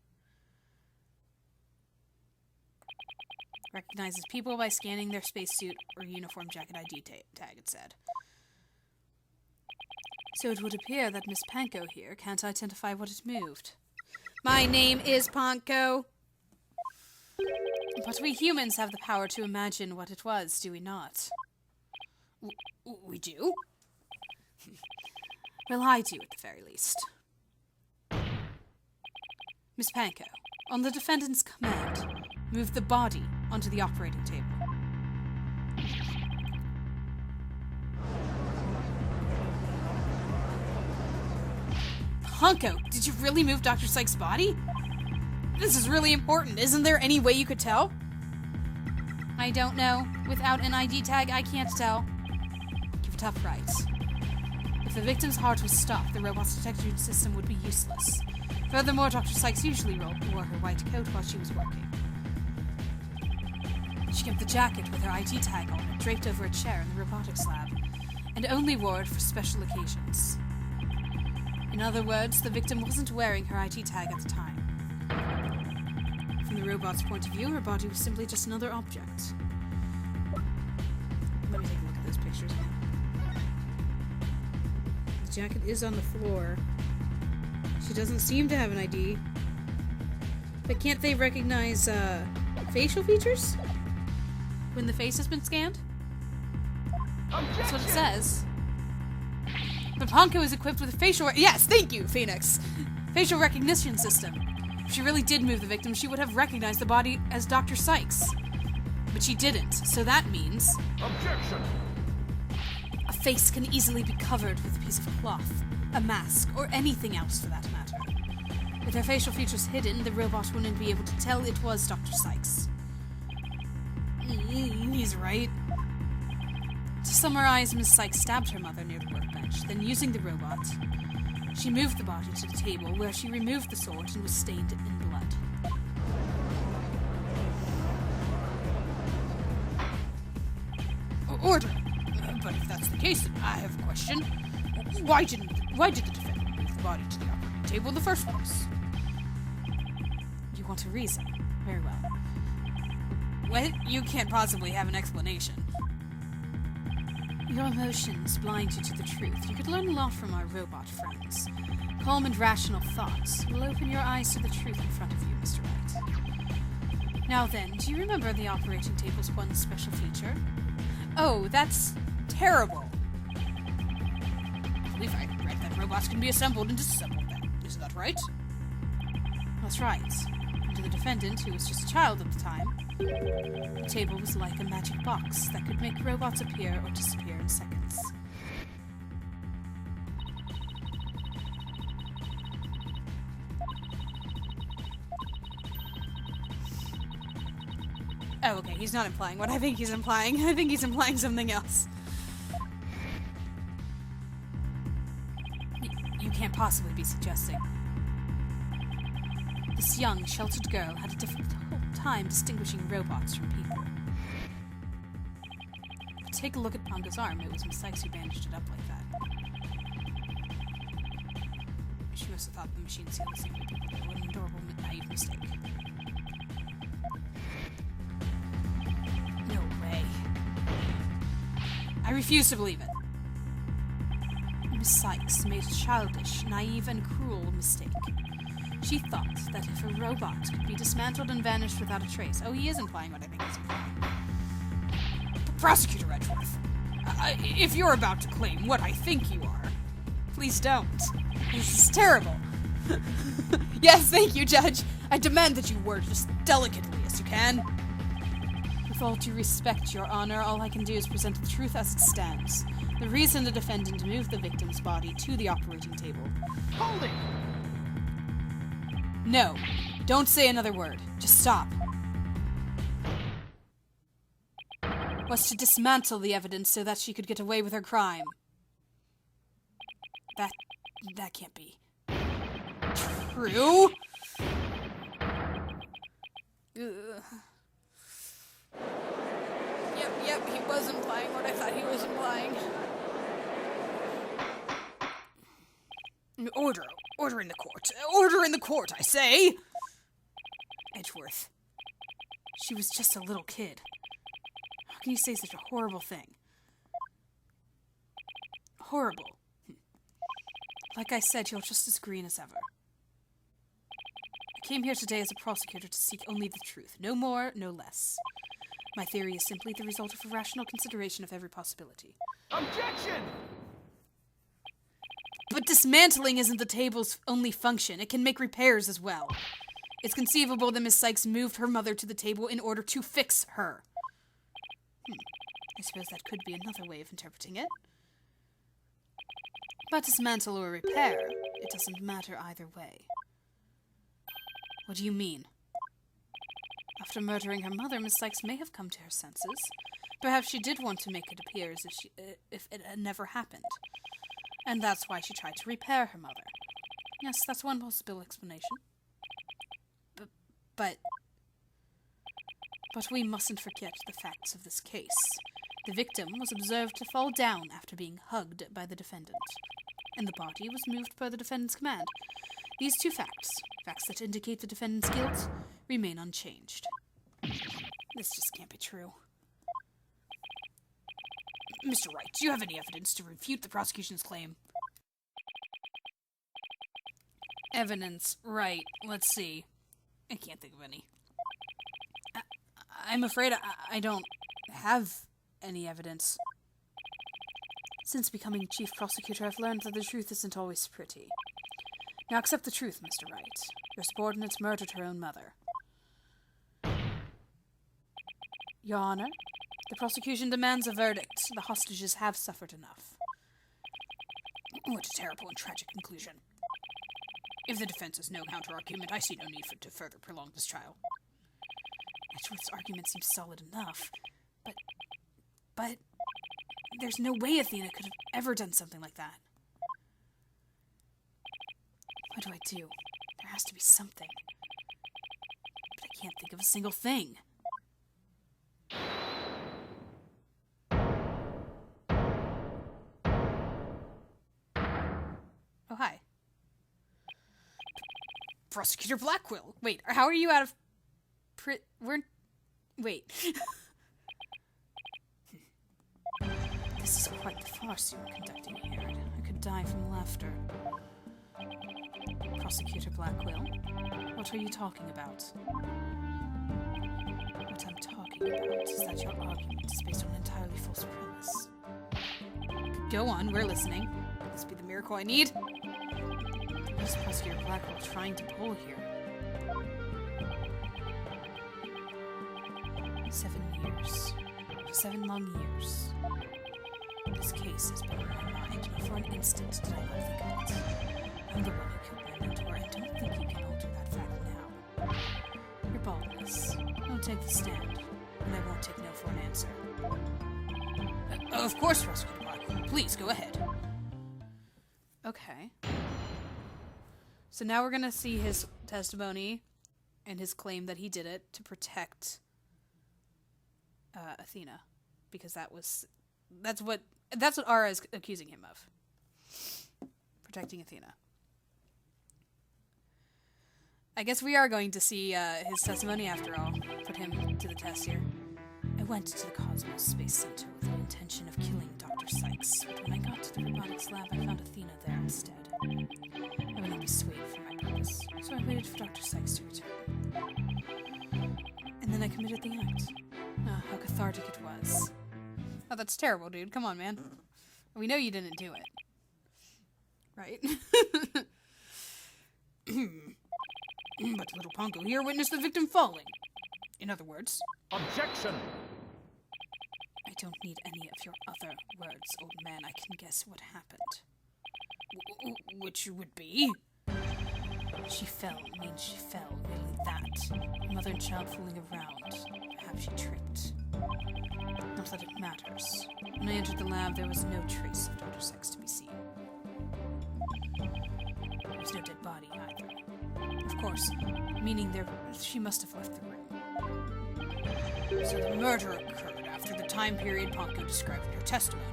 Recognizes people by scanning their spacesuit or uniform jacket ID tag, it said. So it would appear that Miss Panko here can't identify what it moved. My name is Panko! But we humans have the power to imagine what it was, do we not? We do? Well, I do, at the very least. Miss Panko, on the defendant's command, move the body onto the operating table. Panko, did you really move Dr. Psyche's body? This is really important. Isn't there any way you could tell? I don't know. Without an ID tag, I can't tell. Give it up, right. If the victim's heart was stopped, the robot's detection system would be useless. Furthermore, Dr. Sykes usually wore her white coat while she was working. She kept the jacket with her ID tag on it, draped over a chair in the robotics lab, and only wore it for special occasions. In other words, the victim wasn't wearing her ID tag at the time. From the robot's point of view, her body was simply just another object. Let me take a look at those pictures again. The jacket is on the floor. She doesn't seem to have an ID. But can't they recognize, facial features? When the face has been scanned? Objection! That's what it says. But Panko is equipped with a facial... Yes, thank you, Phoenix! Facial recognition system. If she really did move the victim, she would have recognized the body as Dr. Sykes. But she didn't, so that means... Objection! A face can easily be covered with a piece of cloth, a mask, or anything else for that matter. With her facial features hidden, the robot wouldn't be able to tell it was Dr. Sykes. He's right. To summarize, Ms. Sykes stabbed her mother near the workbench, then using the robot, she moved the body to the table where she removed the sword and was stained in blood. Order! But if that's the case, then I have a question. Why did the defendant move the body to the operating table in the first place? You want a reason? Very well. What? You can't possibly have an explanation. Your emotions blind you to the truth. You could learn a lot from our robot friends. Calm and rational thoughts will open your eyes to the truth in front of you, Mr. Wright. Now then, do you remember the operating table's one special feature? Oh, that's terrible. I believe I read that robots can be assembled and disassembled then. Isn't that right? That's right. And to the defendant, who was just a child at the time, the table was like a magic box that could make robots appear or disappear in seconds. Oh, okay, he's not implying what I think he's implying. I think he's implying something else. You can't possibly be suggesting. This young, sheltered girl had a difficult time distinguishing robots from people. But take a look at Panko's arm. It was Miss Sykes who bandaged it up like that. She must have thought the machine sealed the same way people do. What an adorable, naive mistake. No way. I refuse to believe it. Miss Sykes made a childish, naive, and cruel mistake. She thought that if a robot could be dismantled and vanished without a trace... Oh, he is implying what I think he's implying. Prosecutor Edgeworth, if you're about to claim what I think you are, please don't. This is terrible. Yes, thank you, Judge. I demand that you word as delicately as you can. With all due respect, Your Honor, all I can do is present the truth as it stands. The reason the defendant moved the victim's body to the operating table... Hold it! No. Don't say another word. Just stop. Was to dismantle the evidence so that she could get away with her crime. That can't be true. Ugh. Yep, he was implying what I thought he was implying. Order. Order in the court. Order in the court, I say! Edgeworth. She was just a little kid. How can you say such a horrible thing? Horrible. Like I said, you're just as green as ever. I came here today as a prosecutor to seek only the truth. No more, no less. My theory is simply the result of a rational consideration of every possibility. Objection! But dismantling isn't the table's only function. It can make repairs as well. It's conceivable that Miss Sykes moved her mother to the table in order to fix her. I suppose that could be another way of interpreting it. But dismantle or repair, it doesn't matter either way. What do you mean? After murdering her mother, Miss Sykes may have come to her senses. Perhaps she did want to make it appear as if it had never happened. And that's why she tried to repair her mother. Yes, that's one possible explanation. But we mustn't forget the facts of this case. The victim was observed to fall down after being hugged by the defendant, and the body was moved by the defendant's command. These two facts that indicate the defendant's guilt, remain unchanged. This just can't be true. Mr. Wright, do you have any evidence to refute the prosecution's claim? Evidence, right. Let's see. I can't think of any. I'm afraid I don't have any evidence. Since becoming chief prosecutor, I've learned that the truth isn't always pretty. Now accept the truth, Mr. Wright. Your subordinate murdered her own mother. Your Honor, the prosecution demands a verdict. The hostages have suffered enough. What a terrible and tragic conclusion. If the defense has no counter-argument, I see no need to further prolong this trial. Edgeworth's argument seems solid enough, but there's no way Athena could have ever done something like that. What do I do? There has to be something. But I can't think of a single thing. Oh, hi. Prosecutor Blackwell. Wait, how are you out of... Wait. This is quite the farce you are conducting here. I could die from laughter. Prosecutor Blackwell, what are you talking about? What I'm talking about is that your argument is based on an entirely false premise. Go on, we're listening. Could this be the miracle I need? What is Prosecutor Blackwell trying to pull here? 7 years. 7 long years. This case has been on my mind, and for an instant did I not think of it. I'm the one who killed my mentor, and don't think you can alter that fact now. You're baldness. Don't take the stand, and I won't take no for an answer. Of course, Prosecutor Blackwell. Please, go ahead. Okay. So now we're gonna see his testimony and his claim that he did it to protect Athena, because that's what Ara is accusing him of. Protecting Athena. I guess we are going to see his testimony after all. Put him to the test here. I went to the Cosmos Space Center with the intention of killing Dr. Sykes, but when I got to the robotics lab, I found Athena there instead. I would not be swayed from my purpose, so I waited for Dr. Sykes to return. And then I committed the act. Ah, how cathartic it was. Oh, that's terrible, dude. Come on, man. We know you didn't do it. Right? But little Pongo here witnessed the victim falling. In other words... Objection! I don't need any of your other words, old man. I can guess what happened. Which would be... She fell means she fell. Merely that. Mother and child fooling around. Perhaps she tripped. Not that it matters. When I entered the lab, there was no trace of Dr. Sykes to be seen. There was no dead body either. Of course, meaning she must have left the room. So the murder occurred after the time period Ponko described in her testimony.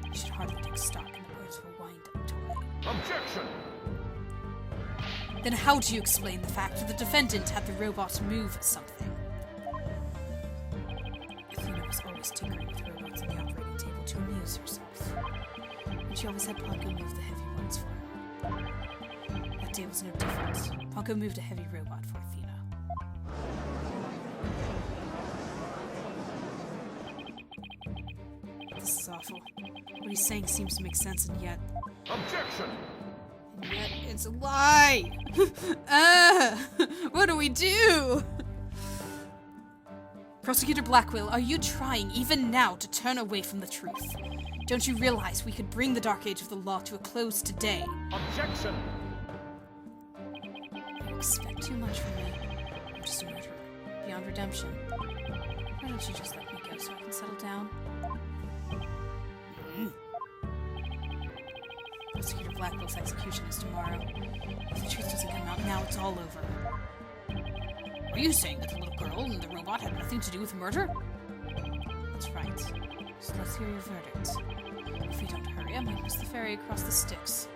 You should hardly take stock in the words of a wind-up toy. Objection! Then how do you explain the fact that the defendant had the robot move something? Athena was always tinkering with robots on the operating table to amuse herself. And she always had Ponko move the heavy ones for her. That day was no different. Ponko moved a heavy robot for Athena. This is awful. What he's saying seems to make sense, and yet... Objection! And yet it's a lie! What do we do? Prosecutor Blackwell, are you trying, even now, to turn away from the truth? Don't you realize we could bring the Dark Age of the law to a close today? Objection! You expect too much from me. I'm just a murderer, beyond redemption. Why don't you just let me go so I can settle down? Prosecutor Blackwell's execution is tomorrow. If the truth doesn't come out now, it's all over. Are you saying that the little girl and the robot had nothing to do with the murder? That's right. So let's hear your verdict. If you don't hurry, I might miss the ferry across the Styx.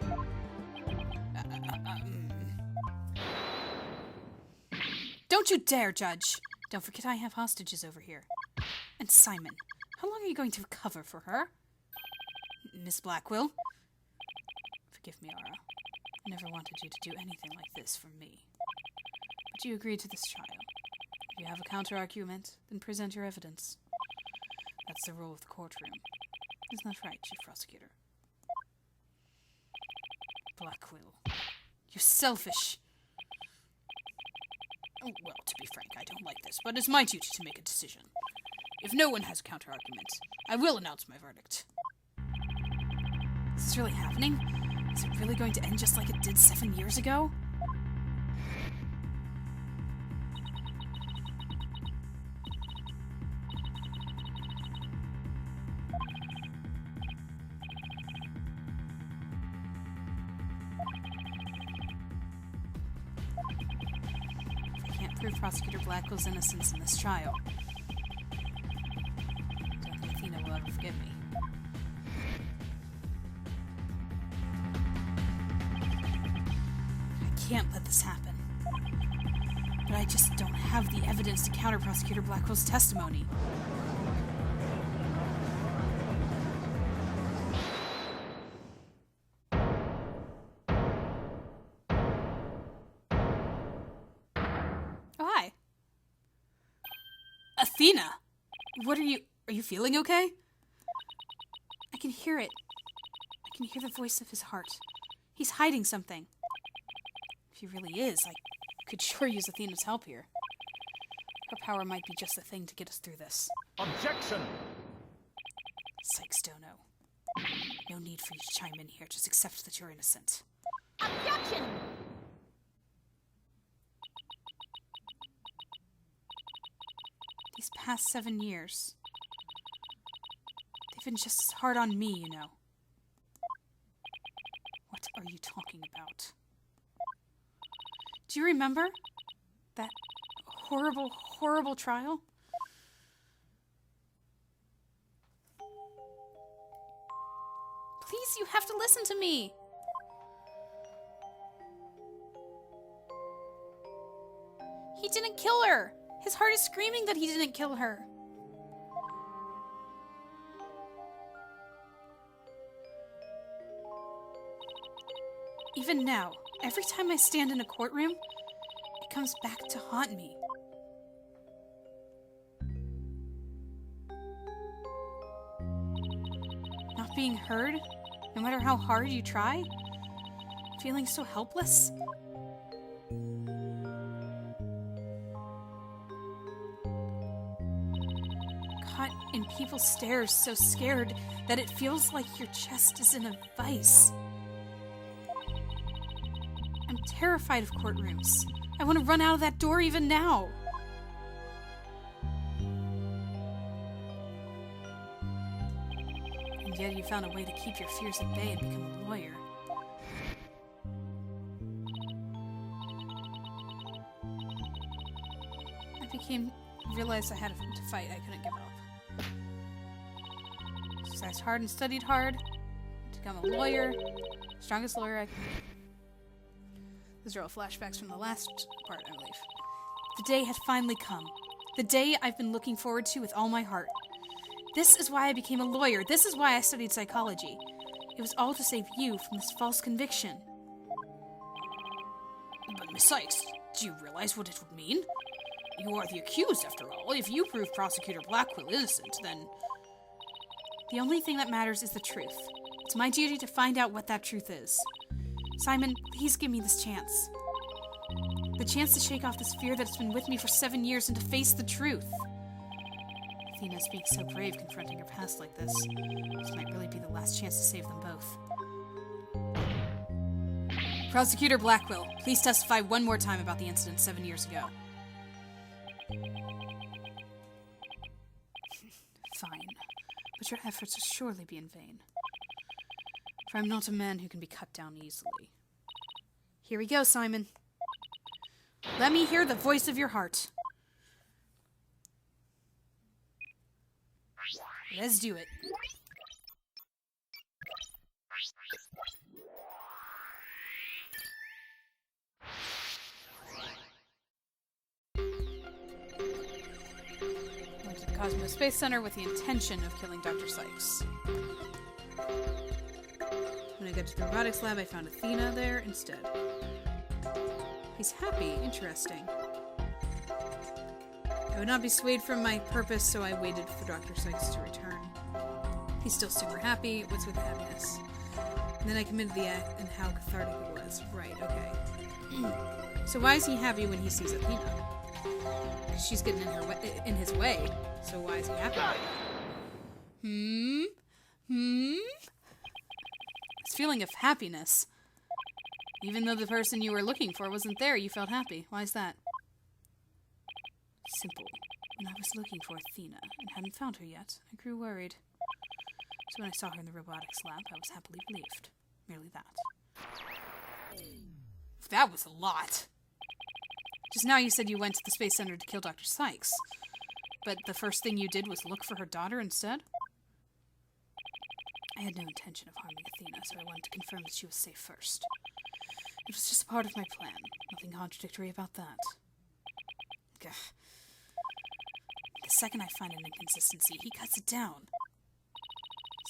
Don't you dare, Judge! Don't forget I have hostages over here. And Simon, how long are you going to recover for her? Miss Blackwell? Forgive me, Ara. I never wanted you to do anything like this for me. But you agreed to this trial. If you have a counter-argument, then present your evidence. That's the rule of the courtroom. Isn't that right, Chief Prosecutor? Blackwell. You're selfish! Oh, well, to be frank, I don't like this, but it's my duty to make a decision. If no one has a counter-argument, I will announce my verdict. Is this really happening? Is it really going to end just like it did 7 years ago? If I can't prove Prosecutor Blackwell's innocence in this trial, I don't think Athena will ever forgive me. I can't let this happen. But I just don't have the evidence to counter Prosecutor Blackwell's testimony. Oh, hi. Athena! What are you feeling okay? I can hear it. I can hear the voice of his heart. He's hiding something. If he really is, I could sure use Athena's help here. Her power might be just the thing to get us through this. Objection! Psyche-Locks. No need for you to chime in here, just accept that you're innocent. Objection! These past 7 years, they've been just as hard on me, you know. What are you talking about? Do you remember that horrible, horrible trial? Please, you have to listen to me. He didn't kill her. His heart is screaming that he didn't kill her. Even now, every time I stand in a courtroom, it comes back to haunt me. Not being heard, no matter how hard you try, feeling so helpless. Caught in people's stares, so scared that it feels like your chest is in a vice. I'm terrified of courtrooms. I want to run out of that door even now. And yet you found a way to keep your fears at bay and become a lawyer. Realized I had to fight. I couldn't give up. Exercised hard and studied hard. to become a lawyer. Strongest lawyer I can be. Those are all flashbacks from the last part, I believe. The day had finally come. The day I've been looking forward to with all my heart. This is why I became a lawyer. This is why I studied psychology. It was all to save you from this false conviction. But Miss Sykes, do you realize what it would mean? You are the accused, after all. If you prove Prosecutor Blackwell innocent, then... The only thing that matters is the truth. It's my duty to find out what that truth is. Simon, please give me this chance. The chance to shake off this fear that's been with me for 7 years and to face the truth. Athena speaks so brave confronting her past like this. This might really be the last chance to save them both. Prosecutor Blackwell, please testify one more time about the incident 7 years ago. Fine, but your efforts will surely be in vain. For I'm not a man who can be cut down easily. Here we go, Simon. Let me hear the voice of your heart. Let's do it. Went to the Cosmos Space Center with the intention of killing Dr. Sykes. When I got to the robotics lab, I found Athena there instead. He's happy. Interesting. I would not be swayed from my purpose, so I waited for Dr. Sykes to return. He's still super happy. What's with the happiness? And then I committed the act and how cathartic it was. Right, okay. So why is he happy when he sees Athena? Because she's getting in his way. So why is he happy? This feeling of happiness. Even though the person you were looking for wasn't there, you felt happy. Why is that? Simple. When I was looking for Athena and hadn't found her yet, I grew worried. So when I saw her in the robotics lab, I was happily relieved. Merely that. That was a lot. Just now you said you went to the Space Center to kill Dr. Sykes. But the first thing you did was look for her daughter instead? I had no intention of harming Athena, so I wanted to confirm that she was safe first. It was just a part of my plan. Nothing contradictory about that. Gah. The second I find an inconsistency, he cuts it down.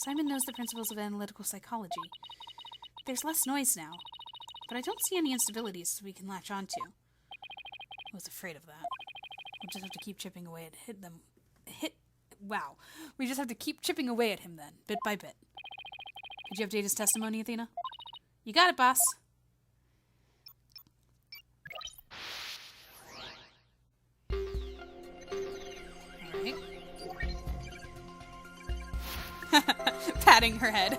Simon knows the principles of analytical psychology. There's less noise now, but I don't see any instabilities we can latch onto. I was afraid of that. We'll just have to keep chipping away at Wow. We just have to keep chipping away at him then, bit by bit. Did you update his testimony, Athena? You got it, boss. Alright. Patting her head.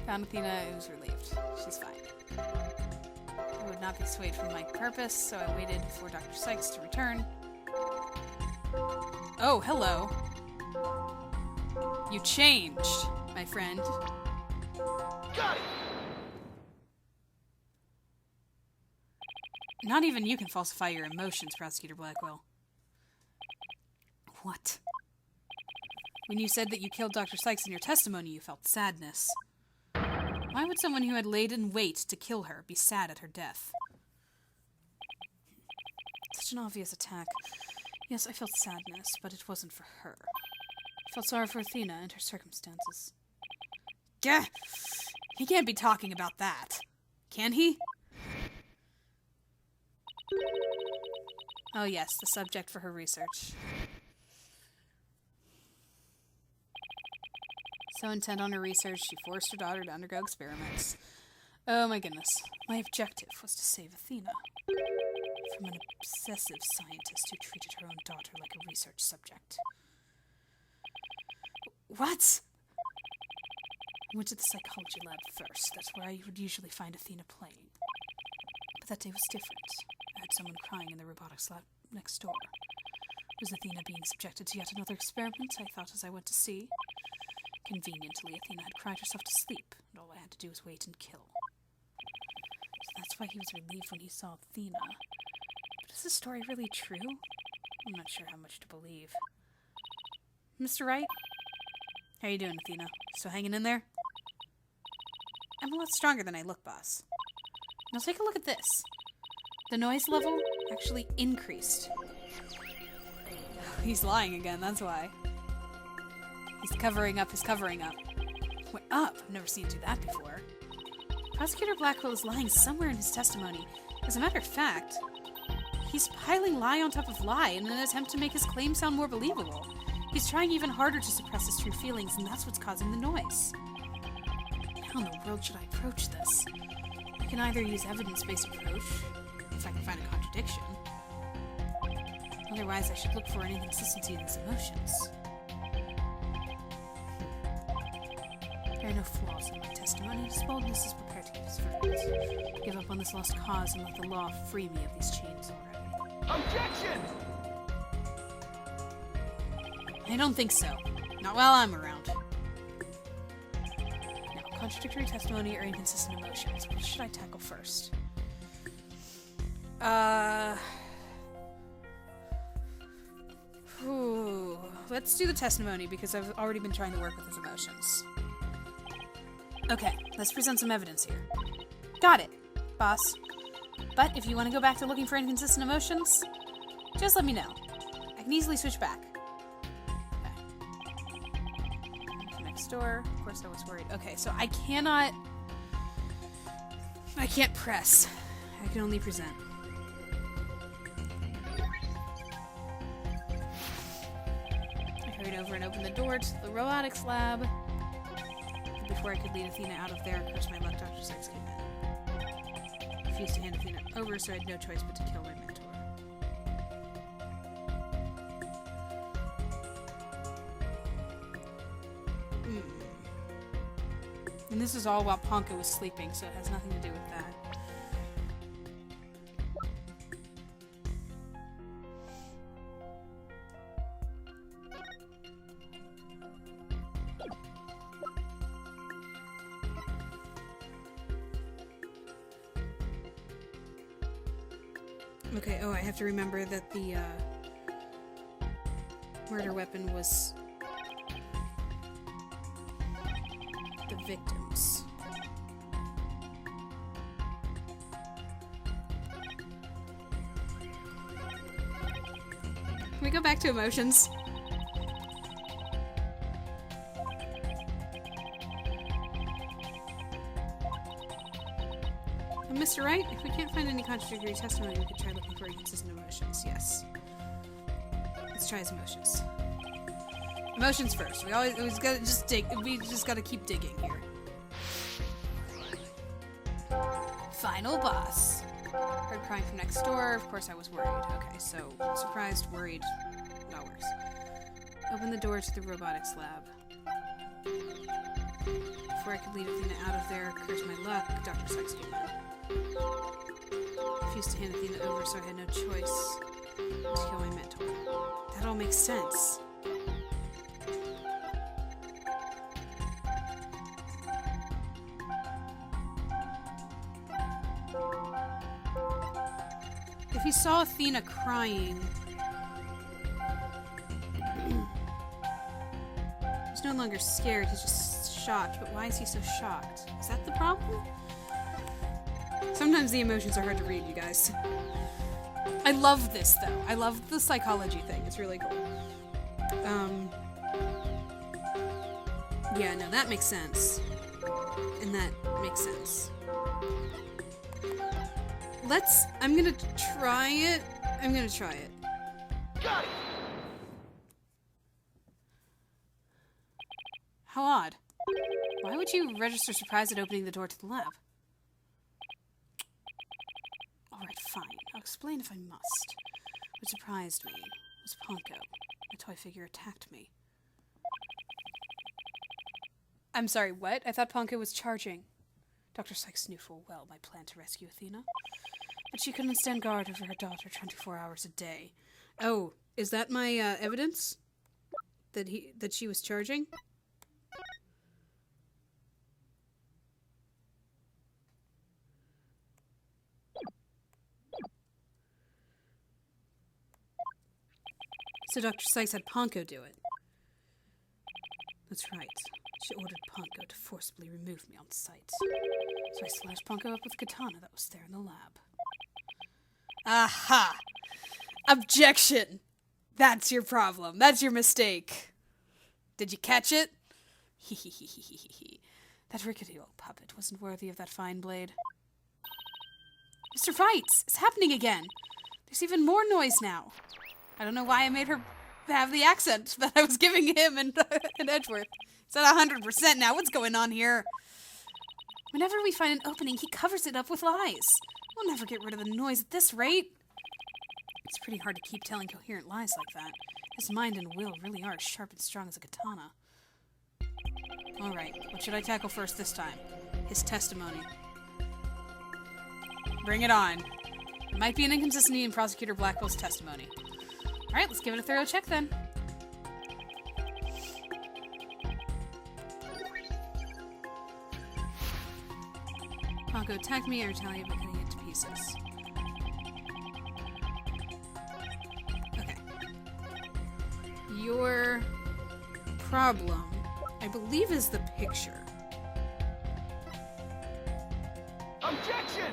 Found Athena and was relieved. She's fine. I would not be swayed from my purpose, so I waited for Dr. Sykes to return. Oh, hello. You changed, my friend. Got it! Not even you can falsify your emotions, Prosecutor Blackwell. What? When you said that you killed Dr. Sykes in your testimony, you felt sadness. Why would someone who had laid in wait to kill her be sad at her death? Such an obvious attack. Yes, I felt sadness, but it wasn't for her. I felt sorry for Athena and her circumstances. Gah! He can't be talking about that. Can he? Oh yes, the subject for her research. So intent on her research, she forced her daughter to undergo experiments. Oh my goodness. My objective was to save Athena from an obsessive scientist who treated her own daughter like a research subject. What? I went to the psychology lab first. That's where I would usually find Athena playing. But that day was different. I had someone crying in the robotics lab next door. Was Athena being subjected to yet another experiment? I thought as I went to see. Conveniently, Athena had cried herself to sleep, and all I had to do was wait and kill. So that's why he was relieved when he saw Athena. But is this story really true? I'm not sure how much to believe. Mr. Wright? How you doing, Athena? Still hanging in there? I'm a lot stronger than I look, boss. Now take a look at this. The noise level actually increased. He's lying again, that's why. He's covering up his covering up. Went up? I've never seen him do that before. Prosecutor Blackwell is lying somewhere in his testimony. As a matter of fact, he's piling lie on top of lie in an attempt to make his claim sound more believable. He's trying even harder to suppress his true feelings, and that's what's causing the noise. How in the world should I approach this? I can either use evidence-based approach, if I can find a contradiction. Otherwise, I should look for an inconsistency in his emotions. There are no flaws in my testimony. His boldness is prepared to give his verdict. Give up on this lost cause and let the law free me of these chains already. Objection! I don't think so. Not while I'm around. Now, contradictory testimony or inconsistent emotions. What should I tackle first? Let's do the testimony because I've already been trying to work with his emotions. Okay, let's present some evidence here. Got it, boss. But if you want to go back to looking for inconsistent emotions, just let me know. I can easily switch back. Okay. Next door. Of course I was worried. Okay, so I can't press. I can only present. I hurried over and opened the door to the robotics lab. Before I could lead Athena out of there, of course my luck, Dr. Sykes came in. I refused to hand Athena over, so I had no choice but to kill my mentor. And this is all while Ponka was sleeping, so it has nothing to do with that. Okay, oh, I have to remember that the, murder weapon was the victims. Can we go back to emotions? Mr. Wright, if we can't find any contradictory testimony, we could try looking for inconsistent emotions. Yes. Let's try his emotions. Emotions first. We always gotta just dig. We just gotta keep digging here. Final boss. Heard crying from next door. Of course I was worried. Okay, so surprised, worried. That works. Open the door to the robotics lab. Before I could lead Athena out of there, curse my luck, Dr. Sykes came in. Refused to hand Athena over, so I had no choice to kill my mentor. That all makes sense. If he saw Athena crying, he's no longer scared, he's just shocked. But why is he so shocked? Is that the problem? Sometimes the emotions are hard to read, you guys. I love this, though. I love the psychology thing. It's really cool. Yeah, no, that makes sense. And that makes sense. I'm gonna try it. Got it! How odd. Why would you register surprise at opening the door to the lab? Alright, fine. I'll explain if I must. What surprised me was Ponko. A toy figure attacked me. I'm sorry, what? I thought Ponko was charging. Dr. Sykes knew full well my plan to rescue Athena. But she couldn't stand guard over her daughter 24 hours a day. Oh, is that my evidence? That she was charging? So Dr. Sykes had Ponko do it. That's right. She ordered Ponko to forcibly remove me on sight. So I slashed Ponko up with a katana that was there in the lab. Aha! Objection! That's your problem. That's your mistake. Did you catch it? Hehehehehe. That rickety old puppet wasn't worthy of that fine blade. Mr. Wright, it's happening again. There's even more noise now. I don't know why I made her have the accent that I was giving him and Edgeworth. It's at 100% now. What's going on here? Whenever we find an opening, he covers it up with lies. We'll never get rid of the noise at this rate. It's pretty hard to keep telling coherent lies like that. His mind and will really are as sharp and strong as a katana. Alright, what should I tackle first this time? His testimony. Bring it on. There might be an inconsistency in Prosecutor Blackwell's testimony. Alright, let's give it a thorough check then. Ponko attacked me, I retaliated by cutting it to pieces. Okay. Your problem, I believe, is the picture. Objection!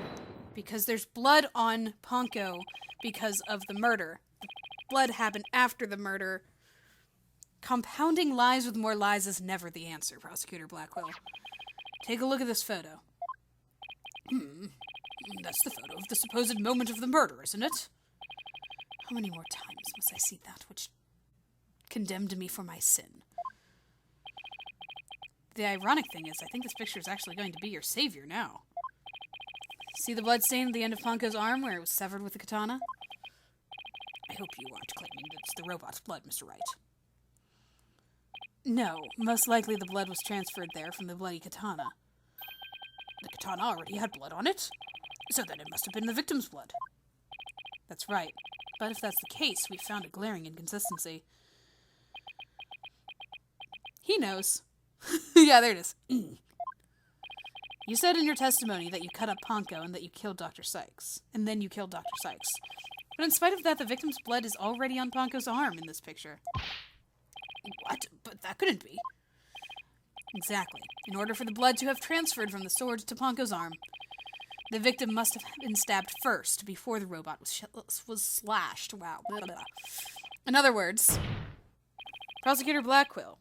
Because there's blood on Ponko because of the murder. Blood happened after the murder. Compounding lies with more lies is never the answer, Prosecutor Blackwell. Take a look at this photo. That's the photo of the supposed moment of the murder, isn't it? How many more times must I see that which condemned me for my sin? The ironic thing is, I think this picture is actually going to be your savior now. See the blood stain at the end of Ponko's arm where it was severed with the katana? I hope you aren't claiming that it's the robot's blood, Mr. Wright. No, most likely the blood was transferred there from the bloody katana. The katana already had blood on it, so then it must have been the victim's blood. That's right. But if that's the case, we've found a glaring inconsistency. He knows. Yeah, there it is. You said in your testimony that you cut up Ponko and that you killed Dr. Sykes. And then you killed Dr. Sykes. But in spite of that, the victim's blood is already on Ponko's arm in this picture. What? But that couldn't be. Exactly. In order for the blood to have transferred from the sword to Ponko's arm, the victim must have been stabbed first before the robot was slashed. Wow. Blah, blah. In other words, Prosecutor Blackwell,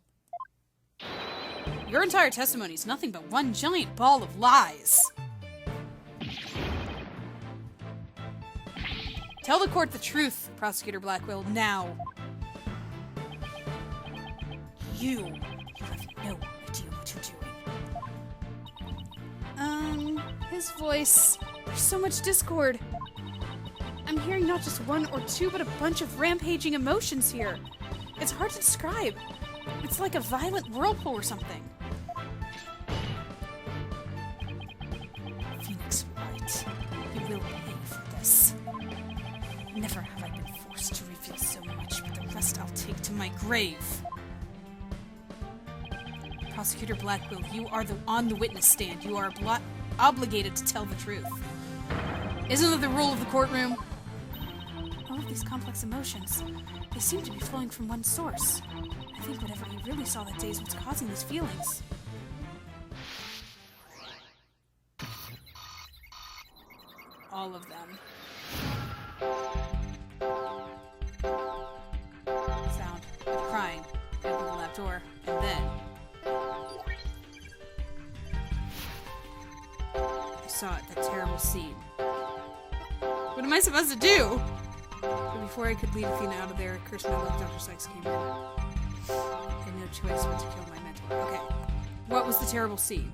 your entire testimony is nothing but one giant ball of lies. Tell the court the truth, Prosecutor Blackwell, now. You have no idea what you're doing. His voice. There's so much discord. I'm hearing not just one or two, but a bunch of rampaging emotions here. It's hard to describe. It's like a violent whirlpool or something. Phoenix Wright, you will pay for this. Never have I been forced to reveal so much, but the rest I'll take to my grave. Prosecutor Blackwell, you are on the witness stand. You are obligated to tell the truth. Isn't it the rule of the courtroom? All of these complex emotions, they seem to be flowing from one source. I think whatever he really saw that day is what's causing these feelings. All of them. Sound of crying. Open the lab door. And then I saw it, that terrible scene. What am I supposed to do? But before I could lead Athena out of there, a curse my luck, Dr. Sykes came in. I had no choice but to kill my mentor. Okay. What was the terrible scene?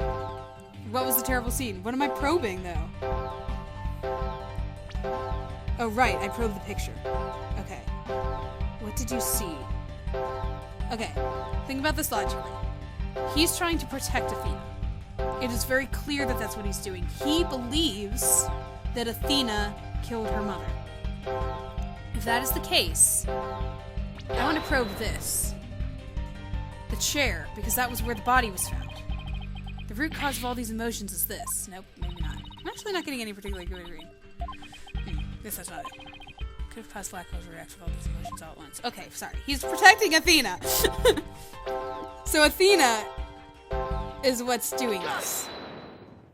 What was the terrible scene? What am I probing, though? Oh, right. I probed the picture. Okay. What did you see? Okay. Think about this logically. He's trying to protect Athena. It is very clear that that's what he's doing. He believes that Athena killed her mother. If that is the case, I want to probe this. The chair, because that was where the body was found. The root cause of all these emotions is this. Nope, maybe not. I'm actually not getting any particularly good green. Guess that's not it. could have caused Blackwell to react with all these emotions all at once. Okay, sorry. He's protecting Athena. So Athena is what's doing this.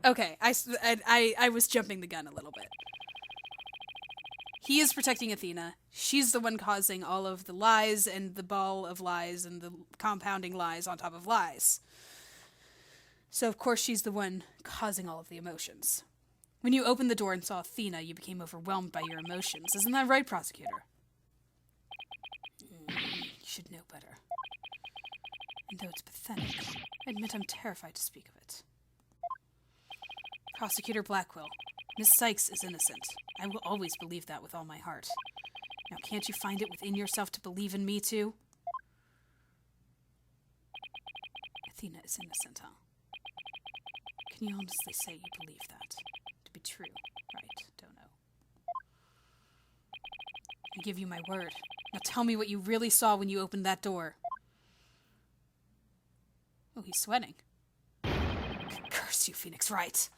Okay, I was jumping the gun a little bit. He is protecting Athena. She's the one causing all of the lies and the ball of lies and the compounding lies on top of lies. So, of course, she's the one causing all of the emotions. When you opened the door and saw Athena, you became overwhelmed by your emotions. Isn't that right, prosecutor? You should know better. And though it's pathetic, I admit I'm terrified to speak of it. Prosecutor Blackwell, Miss Sykes is innocent. I will always believe that with all my heart. Now, can't you find it within yourself to believe in me, too? Athena is innocent, huh? Can you honestly say you believe that to be true? Right, don't know. I give you my word. Now tell me what you really saw when you opened that door. Oh, he's sweating. Curse you, Phoenix Wright.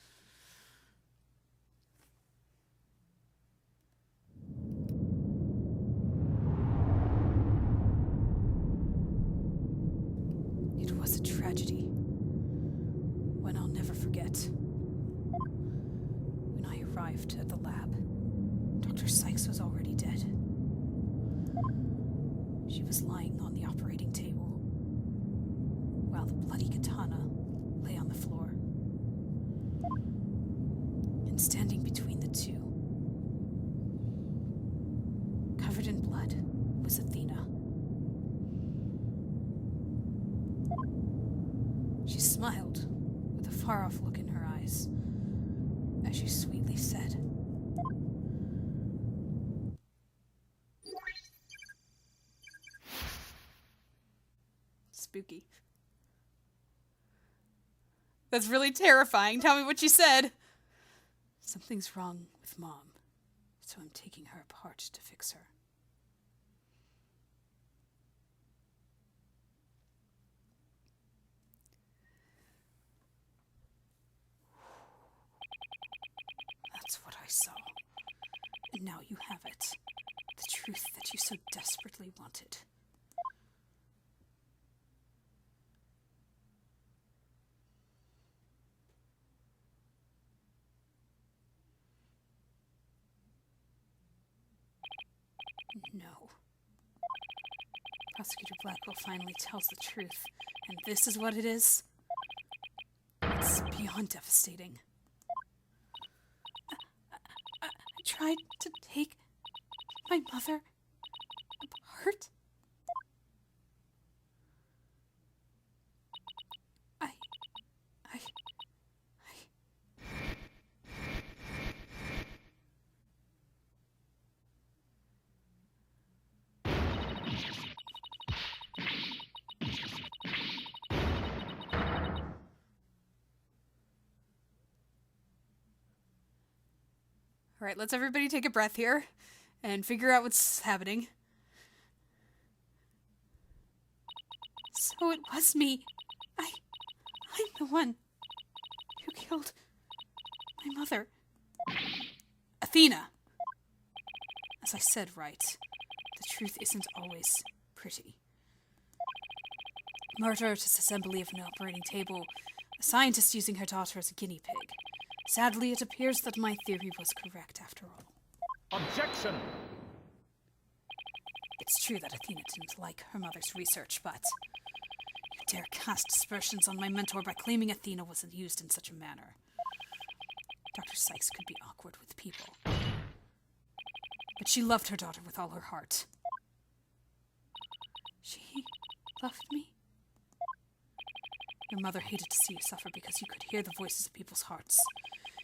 It was a tragedy. One I'll never forget. When I arrived at the lab, Dr. Sykes was already dead. She was lying on the operating table, while the bloody katana lay on the floor. And standing between the two, covered in blood, was Athena. She smiled with a far-off look in her eyes as she sweetly said, spooky. That's really terrifying. Tell me what she said. Something's wrong with Mom, so I'm taking her apart to fix her. That's what I saw. And now you have it. The truth that you so desperately wanted. No. Prosecutor Blackwell finally tells the truth, and this is what it is? It's beyond devastating. I tried to take my mother apart. All right, let's everybody take a breath here and figure out what's happening. So it was me. I'm the one who killed my mother. Athena! As I said, right, the truth isn't always pretty. Murder at disassembly of an operating table, a scientist using her daughter as a guinea pig. Sadly, it appears that my theory was correct after all. Objection! It's true that Athena didn't like her mother's research, but you dare cast aspersions on my mentor by claiming Athena wasn't used in such a manner. Dr. Sykes could be awkward with people, but she loved her daughter with all her heart. She loved me? Your mother hated to see you suffer because you could hear the voices of people's hearts.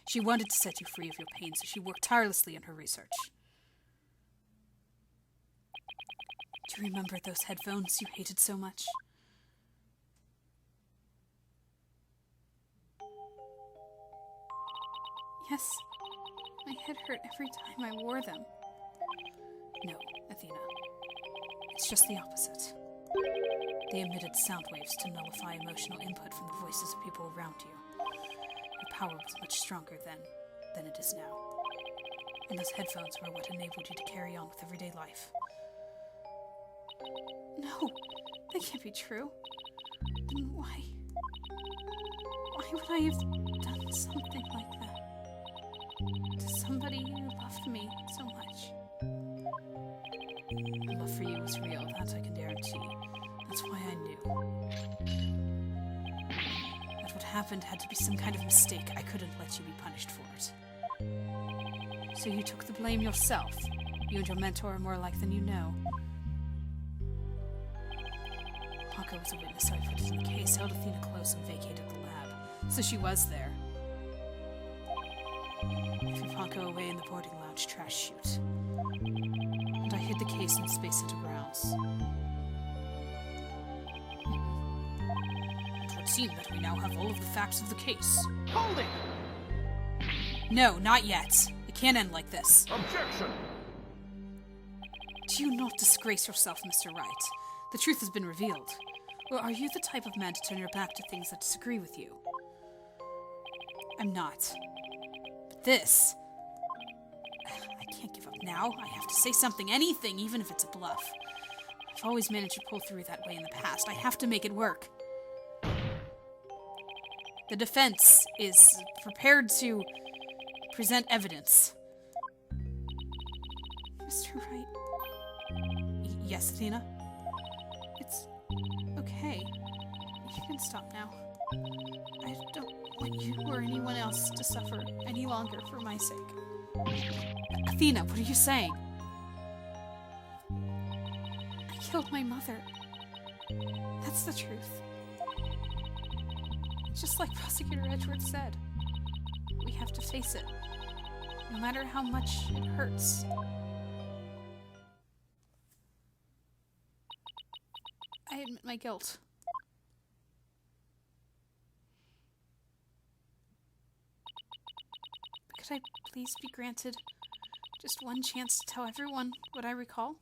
She wanted to set you free of your pain, so she worked tirelessly in her research. Do you remember those headphones you hated so much? Yes, my head hurt every time I wore them. No, Athena. It's just the opposite. They emitted sound waves to nullify emotional input from the voices of people around you. Your power was much stronger then than it is now. And those headphones were what enabled you to carry on with everyday life. No, that can't be true. Then why would I have done something like that? To somebody who loved me so much. My love for you was real, that I can guarantee. That's why I knew. That what happened had to be some kind of mistake. I couldn't let you be punished for it. So you took the blame yourself. You and your mentor are more alike than you know. Paco was a witness, so I put it in the case, held Athena close, and vacated the lab. So she was there. I threw Paco away in the boarding lounge trash chute. And I hid the case in Space Center grounds. It would seem that we now have all of the facts of the case. Hold it! No, not yet. It can't end like this. Objection! Do you not disgrace yourself, Mr. Wright? The truth has been revealed. Or are you the type of man to turn your back to things that disagree with you? I'm not. But this... I can't give up now. I have to say something, anything, even if it's a bluff. I've always managed to pull through that way in the past. I have to make it work. The defense is prepared to present evidence. Mr. Wright, Yes, Athena? it's okay. You can stop now. I don't want you or anyone else to suffer any longer for my sake. Athena, what are you saying? I killed my mother. That's the truth. Just like Prosecutor Edgeworth said, we have to face it, no matter how much it hurts. I admit my guilt. Could I please be granted just one chance to tell everyone what I recall?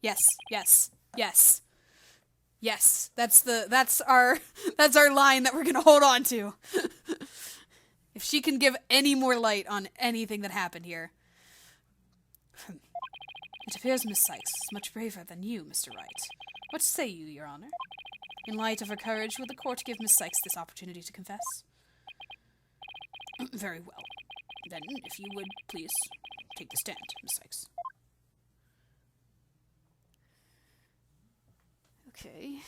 Yes, yes, yes. Yes, that's our line that we're gonna hold on to. If she can give any more light on anything that happened here. It appears Miss Sykes is much braver than you, Mr. Wright. What say you, Your Honor? In light of her courage, will the court give Miss Sykes this opportunity to confess? Very well. Then, if you would, please, take the stand, Miss Sykes. Okay.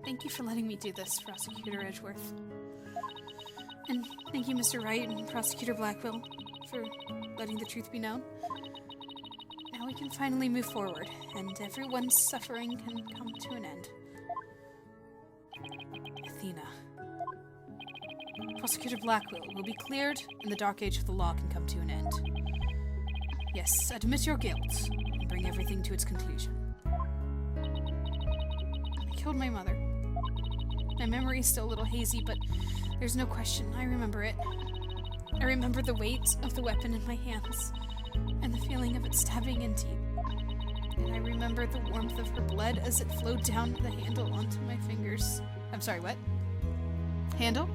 Thank you for letting me do this, Prosecutor Edgeworth. And thank you, Mr. Wright and Prosecutor Blackwell, for letting the truth be known. Now we can finally move forward, and everyone's suffering can come to an end. Athena. Prosecutor Blackwell will be cleared, and the dark age of the law can come to an end. Yes, admit your guilt, and bring everything to its conclusion. I killed my mother. My memory is still a little hazy, but there's no question I remember it. I remember the weight of the weapon in my hands, and the feeling of it stabbing in deep. And I remember the warmth of her blood as it flowed down the handle onto my fingers. I'm sorry, what? Handle?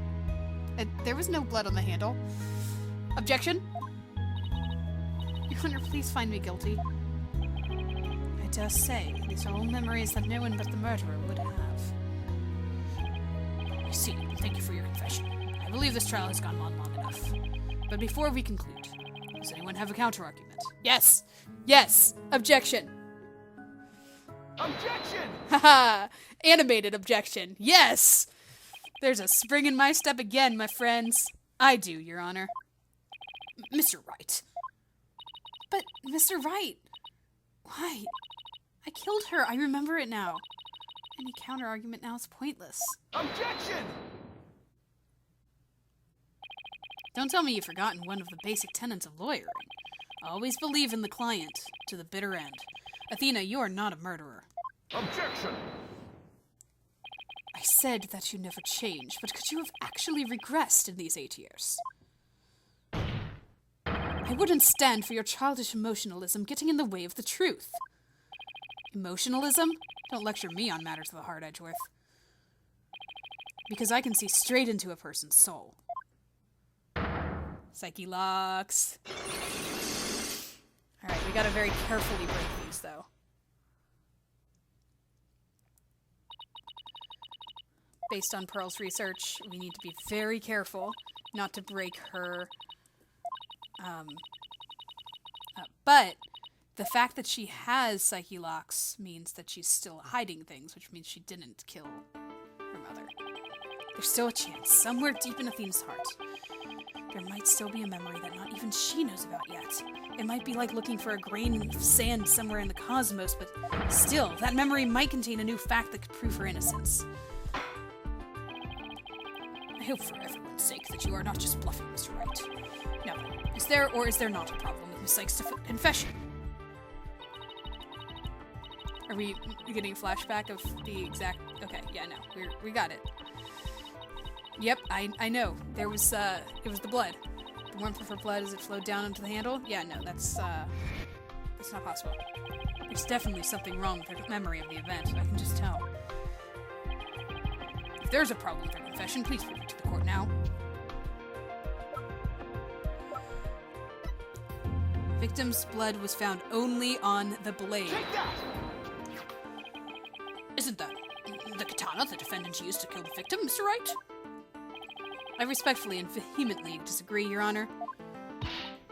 There was no blood on the handle. Objection? Your Honor, please find me guilty. I dare say, these are all memories that no one but the murderer would have. I see. Thank you for your confession. I believe this trial has gone on long enough. But before we conclude, does anyone have a counter-argument? Yes! Yes! Objection! Objection! Haha! Animated objection. Yes! There's a spring in my step again, my friends. I do, Your Honor. Mr. Wright. But, Mr. Wright, why? I killed her. I remember it now. Any counter-argument now is pointless. Objection! Don't tell me you've forgotten one of the basic tenets of lawyering. Always believe in the client, to the bitter end. Athena, you are not a murderer. Objection! I said that you never changed, but could you have actually regressed in these 8 years? I wouldn't stand for your childish emotionalism getting in the way of the truth. Emotionalism? Don't lecture me on matters of the heart, Edgeworth. because I can see straight into a person's soul. Psyche-Locks. Alright, we gotta very carefully break these, though. Based on Pearl's research, we need to be very careful not to break her. But the fact that she has Psyche-Locks means that she's still hiding things, which means she didn't kill her mother. There's still a chance, somewhere deep in Athena's heart. There might still be a memory that not even she knows about yet. It might be like looking for a grain of sand somewhere in the cosmos, but still, that memory might contain a new fact that could prove her innocence. I hope for everyone's sake that you are not just bluffing, Mr. Wright. Now, is there or is there not a problem with Miss Sykes' confession? Are we getting a flashback of the exact... Okay, yeah, no, we got it. Yep, I know. There was, it was the blood. The warmth of her blood as it flowed down into the handle? Yeah, no, that's not possible. There's definitely something wrong with her memory of the event, I can just tell. If there's a problem with her confession, please bring it to the court now. Victim's blood was found only on the blade. Isn't that the katana the defendant used to kill the victim, Mr. Wright? I respectfully and vehemently disagree, Your Honor.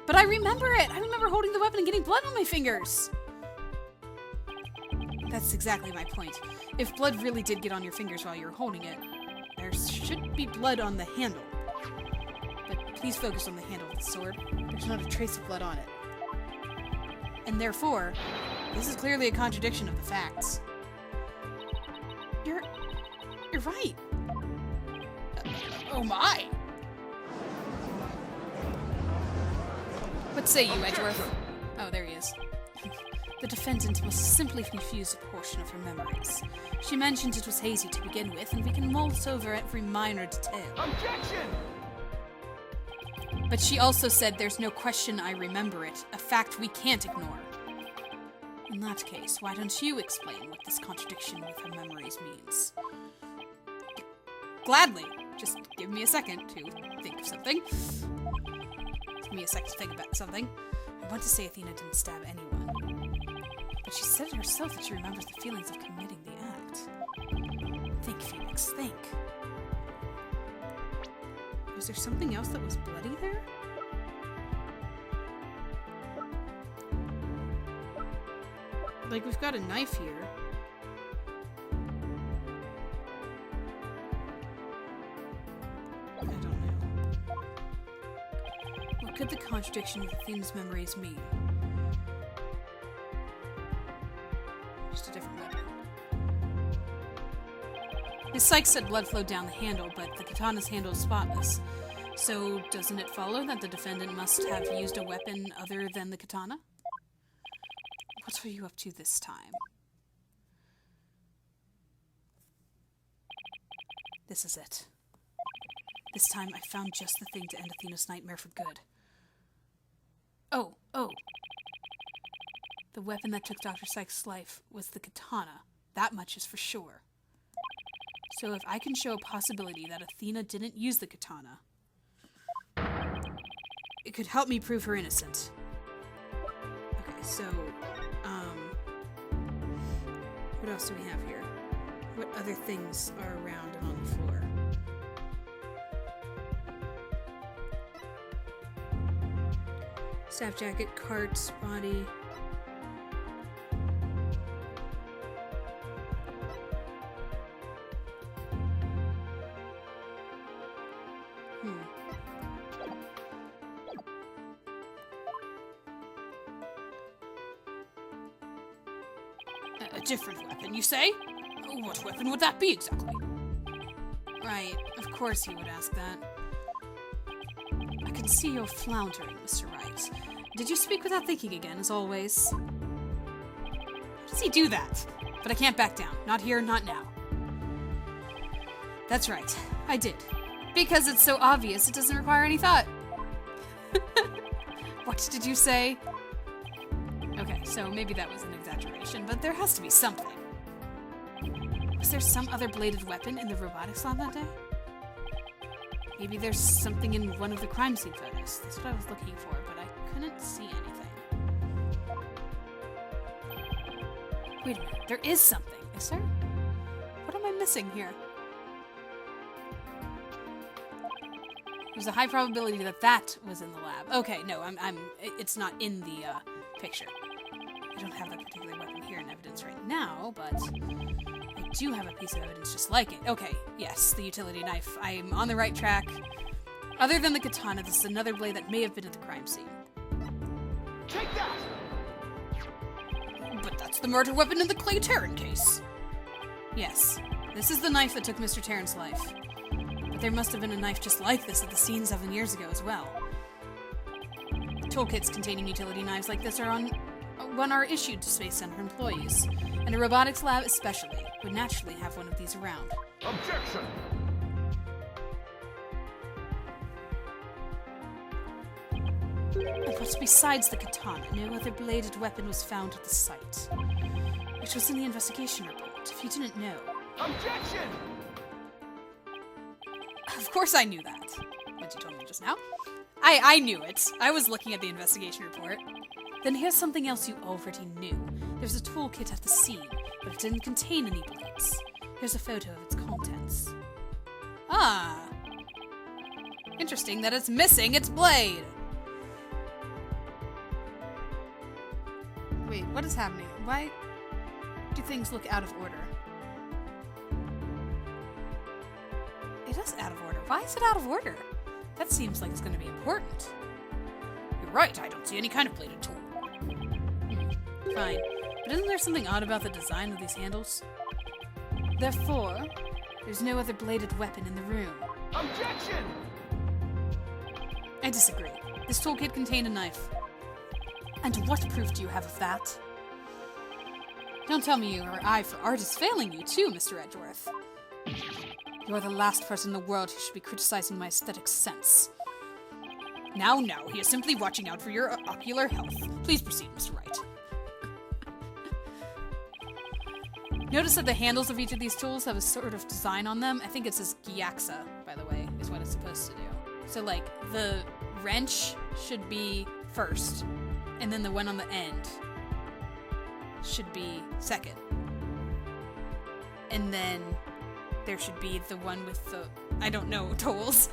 But I remember it! I remember holding the weapon and getting blood on my fingers! That's exactly my point. If blood really did get on your fingers while you were holding it, there should be blood on the handle. But please focus on the handle of the sword. There's not a trace of blood on it. And therefore, this is clearly a contradiction of the facts. You're right. Oh my! What say you, Edgeworth? Oh, there he is. The defendant must simply confuse a portion of her memories. She mentioned it was hazy to begin with, and we can mull over every minor detail. Objection! But she also said there's no question I remember it, a fact we can't ignore. In that case, why don't you explain what this contradiction with her memories means? Gladly. Just give me a second to think of something. Give me a second to think about something. I want to say Athena didn't stab anyone. But she said it herself that she remembers the feelings of committing the act. Think, Phoenix, think. Was there something else that was bloody there? Like, we've got a knife here. I don't know. What could the contradiction with Athena's memories mean? Just a different weapon. Miss Sykes said blood flowed down the handle, but the katana's handle is spotless. So, doesn't it follow that the defendant must have used a weapon other than the katana? What are you up to this time? This is it. This time I found just the thing to end Athena's nightmare for good. Oh. The weapon that took Dr. Sykes' life was the katana. That much is for sure. So if I can show a possibility that Athena didn't use the katana, it could help me prove her innocent. Okay, so, what else do we have here? What other things are around and on the floor? Staff jacket, cart, body. A different weapon, you say? What weapon would that be exactly? Right, of course he would ask that. I can see you're floundering, Mr. Wright. Did you speak without thinking again, as always? How does he do that? But I can't back down. Not here, not now. That's right, I did. Because it's so obvious, it doesn't require any thought. What did you say? Okay, so maybe that was an exaggeration, but there has to be something. Was there some other bladed weapon in the robotics lab that day? Maybe there's something in one of the crime scene photos. That's what I was looking for, but I couldn't see anything. Wait a minute, there is something. Is there? What am I missing here? There's a high probability that that was in the lab. Okay, no, it's not in the picture. I don't have that particular weapon here in evidence right now, but I do have a piece of evidence just like it. Okay, yes, the utility knife. I'm on the right track. Other than the katana, this is another blade that may have been at the crime scene. Take that! But that's the murder weapon in the Clay Terran case. Yes, this is the knife that took Mr. Terran's life. But there must have been a knife just like this at the scene 7 years ago as well. Toolkits containing utility knives like this are issued to Space Center employees, and a robotics lab especially would naturally have one of these around. Objection! But besides the katana, no other bladed weapon was found at the site. It was in the investigation report, if you didn't know. Objection! Of course I knew that. What you told me just now. I knew it. I was looking at the investigation report. Then here's something else you already knew. There's a toolkit at the scene, but it didn't contain any blades. Here's a photo of its contents. Ah. Interesting that it's missing its blade. Wait, what is happening? Why do things look out of order? It is out of order. Why is it out of order? That seems like it's going to be important. You're right, I don't see any kind of bladed tool. Fine. But isn't there something odd about the design of these handles? Therefore, there's no other bladed weapon in the room. Objection! I disagree. This toolkit contained a knife. And what proof do you have of that? Don't tell me your eye for art is failing you too, Mr. Edgeworth. You're the last person in the world who should be criticizing my aesthetic sense. Now, he is simply watching out for your ocular health. Please proceed, Mr. Wright. Notice that the handles of each of these tools have a sort of design on them. I think it says Gyaxa, by the way, is what it's supposed to do. So, like, the wrench should be first, and then the one on the end should be second. And then there should be the one with the, I don't know, tools.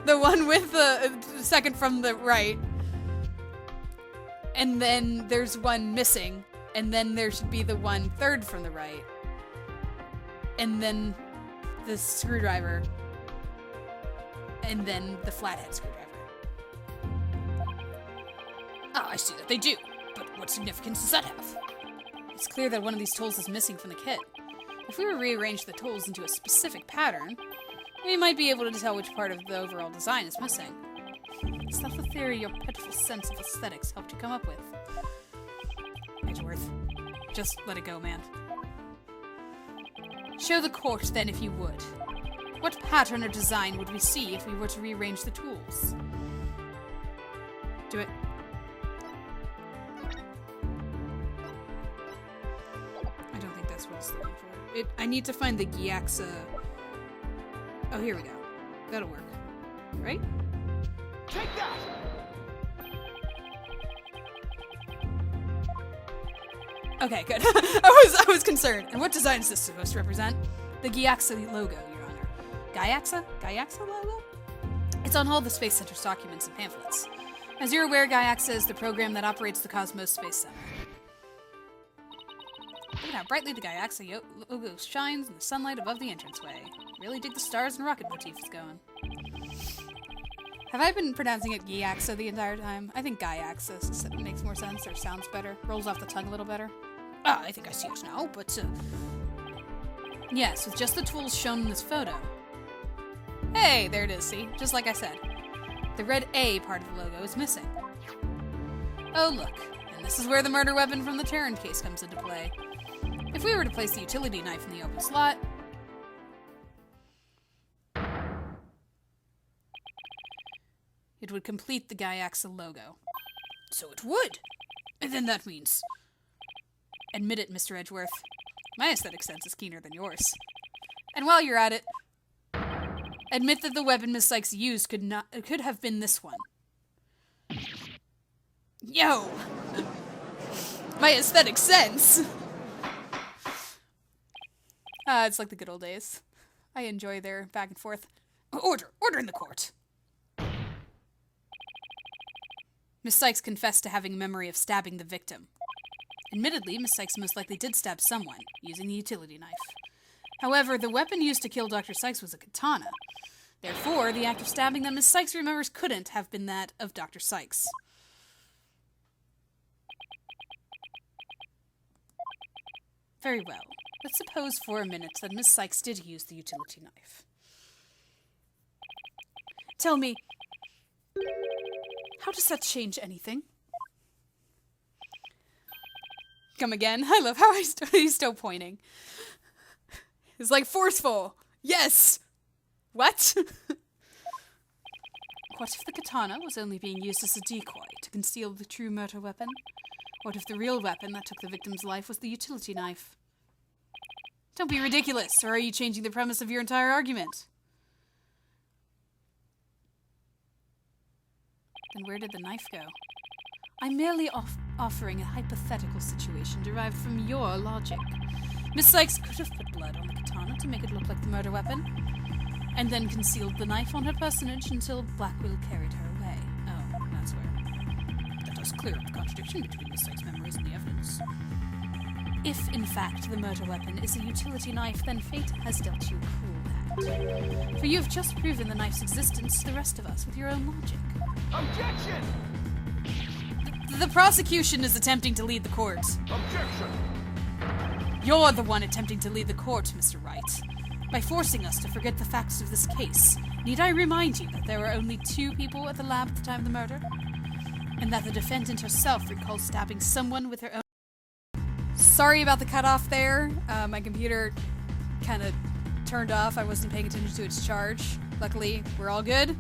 The one with the second from the right. And then there's one missing. And then there should be the one third from the right. And then the screwdriver. And then the flathead screwdriver. Ah, I see that they do. But what significance does that have? It's clear that one of these tools is missing from the kit. If we were to rearrange the tools into a specific pattern, we might be able to tell which part of the overall design is missing. Is that the theory your pitiful sense of aesthetics helped you come up with? Edgeworth, just let it go, man. Show the court, then, if you would. What pattern or design would we see if we were to rearrange the tools? Do it. I don't think that's what it's looking for. I need to find the Gyaxa. Oh, here we go. That'll work. Right? Take that! Okay, good. I was concerned. And what design is this supposed to represent? The Gyaxa logo, Your Honor. Gyaxa? Gyaxa logo? It's on all the Space Center's documents and pamphlets. As you're aware, Gyaxa is the program that operates the Cosmos Space Center. Look at how brightly the Gyaxa logo shines in the sunlight above the entranceway. Really dig the stars and rocket motif it's going. Have I been pronouncing it Gyaxa the entire time? I think Gyaxa makes more sense or sounds better. Rolls off the tongue a little better. Ah, I think I see it now, but yes, with just the tools shown in this photo. Hey, there it is, see? Just like I said. The red A part of the logo is missing. Oh, look. And this is where the murder weapon from the Terran case comes into play. If we were to place the utility knife in the open slot, it would complete the Gyaxa logo. So it would! And then that means... Admit it, Mr. Edgeworth. My aesthetic sense is keener than yours. And while you're at it... Admit that the weapon Miss Sykes used could have been this one. Yo! My aesthetic sense! It's like the good old days. I enjoy their back and forth. Order in the court. Miss Sykes confessed to having a memory of stabbing the victim. Admittedly, Miss Sykes most likely did stab someone, using the utility knife. However, the weapon used to kill Dr. Sykes was a katana. Therefore, the act of stabbing that Miss Sykes remembers couldn't have been that of Dr. Sykes. Very well. Let's suppose for a minute that Miss Sykes did use the utility knife. Tell me, how does that change anything? Come again? I love how he's still pointing. It's like forceful. Yes! What? What if the katana was only being used as a decoy to conceal the true murder weapon? What if the real weapon that took the victim's life was the utility knife? Don't be ridiculous, or are you changing the premise of your entire argument? Then where did the knife go? I'm merely offering a hypothetical situation derived from your logic. Miss Sykes could have put blood on the katana to make it look like the murder weapon, and then concealed the knife on her personage until Blackwell carried her away. Oh, that's where. That does clear up the contradiction between Miss Sykes' memories and the evidence. If, in fact, the murder weapon is a utility knife, then fate has dealt you a cruel hand. For you have just proven the knife's existence to the rest of us with your own logic. Objection! The prosecution is attempting to lead the court. Objection! You're the one attempting to lead the court, Mr. Wright. By forcing us to forget the facts of this case, need I remind you that there were only 2 people at the lab at the time of the murder? And that the defendant herself recalls stabbing someone with her own... Sorry about the cutoff there. My computer kind of turned off. I wasn't paying attention to its charge. Luckily, we're all good.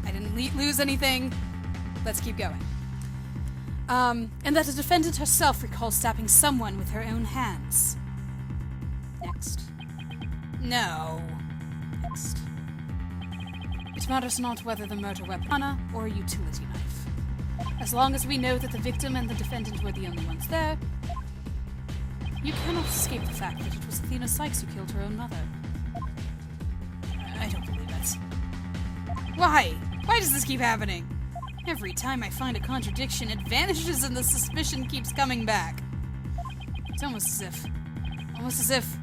I didn't lose anything. Let's keep going. And that the defendant herself recalls stabbing someone with her own hands. Next. No. Next. It matters not whether the murder weapon or a utility knife. As long as we know that the victim and the defendant were the only ones there, you cannot escape the fact that it was Athena Sykes who killed her own mother. I don't believe it. Why? Why does this keep happening? Every time I find a contradiction, it vanishes and the suspicion keeps coming back. It's almost as if...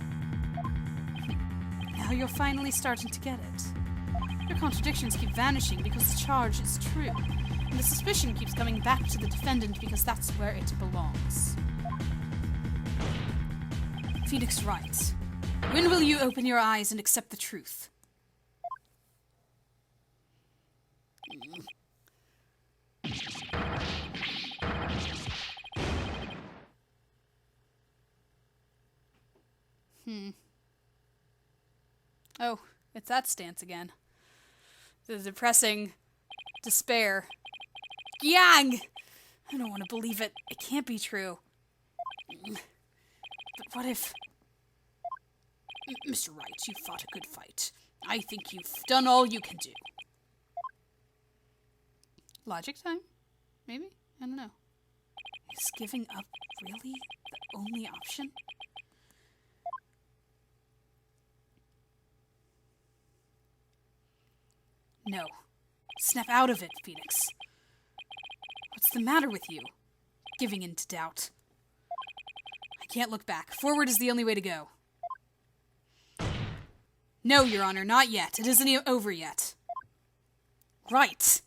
Now you're finally starting to get it. Your contradictions keep vanishing because the charge is true, and the suspicion keeps coming back to the defendant because that's where it belongs. Phoenix Wright, when will you open your eyes and accept the truth? Oh, it's that stance again. The depressing despair. Yang! I don't want to believe it. It can't be true. But what if... Mr. Wright, you fought a good fight. I think you've done all you can do. Logic time? Maybe? I don't know. Is giving up really the only option? No. Snap out of it, Phoenix. What's the matter with you? Giving in to doubt. I can't look back. Forward is the only way to go. No, Your Honor, not yet. It isn't over yet. Right.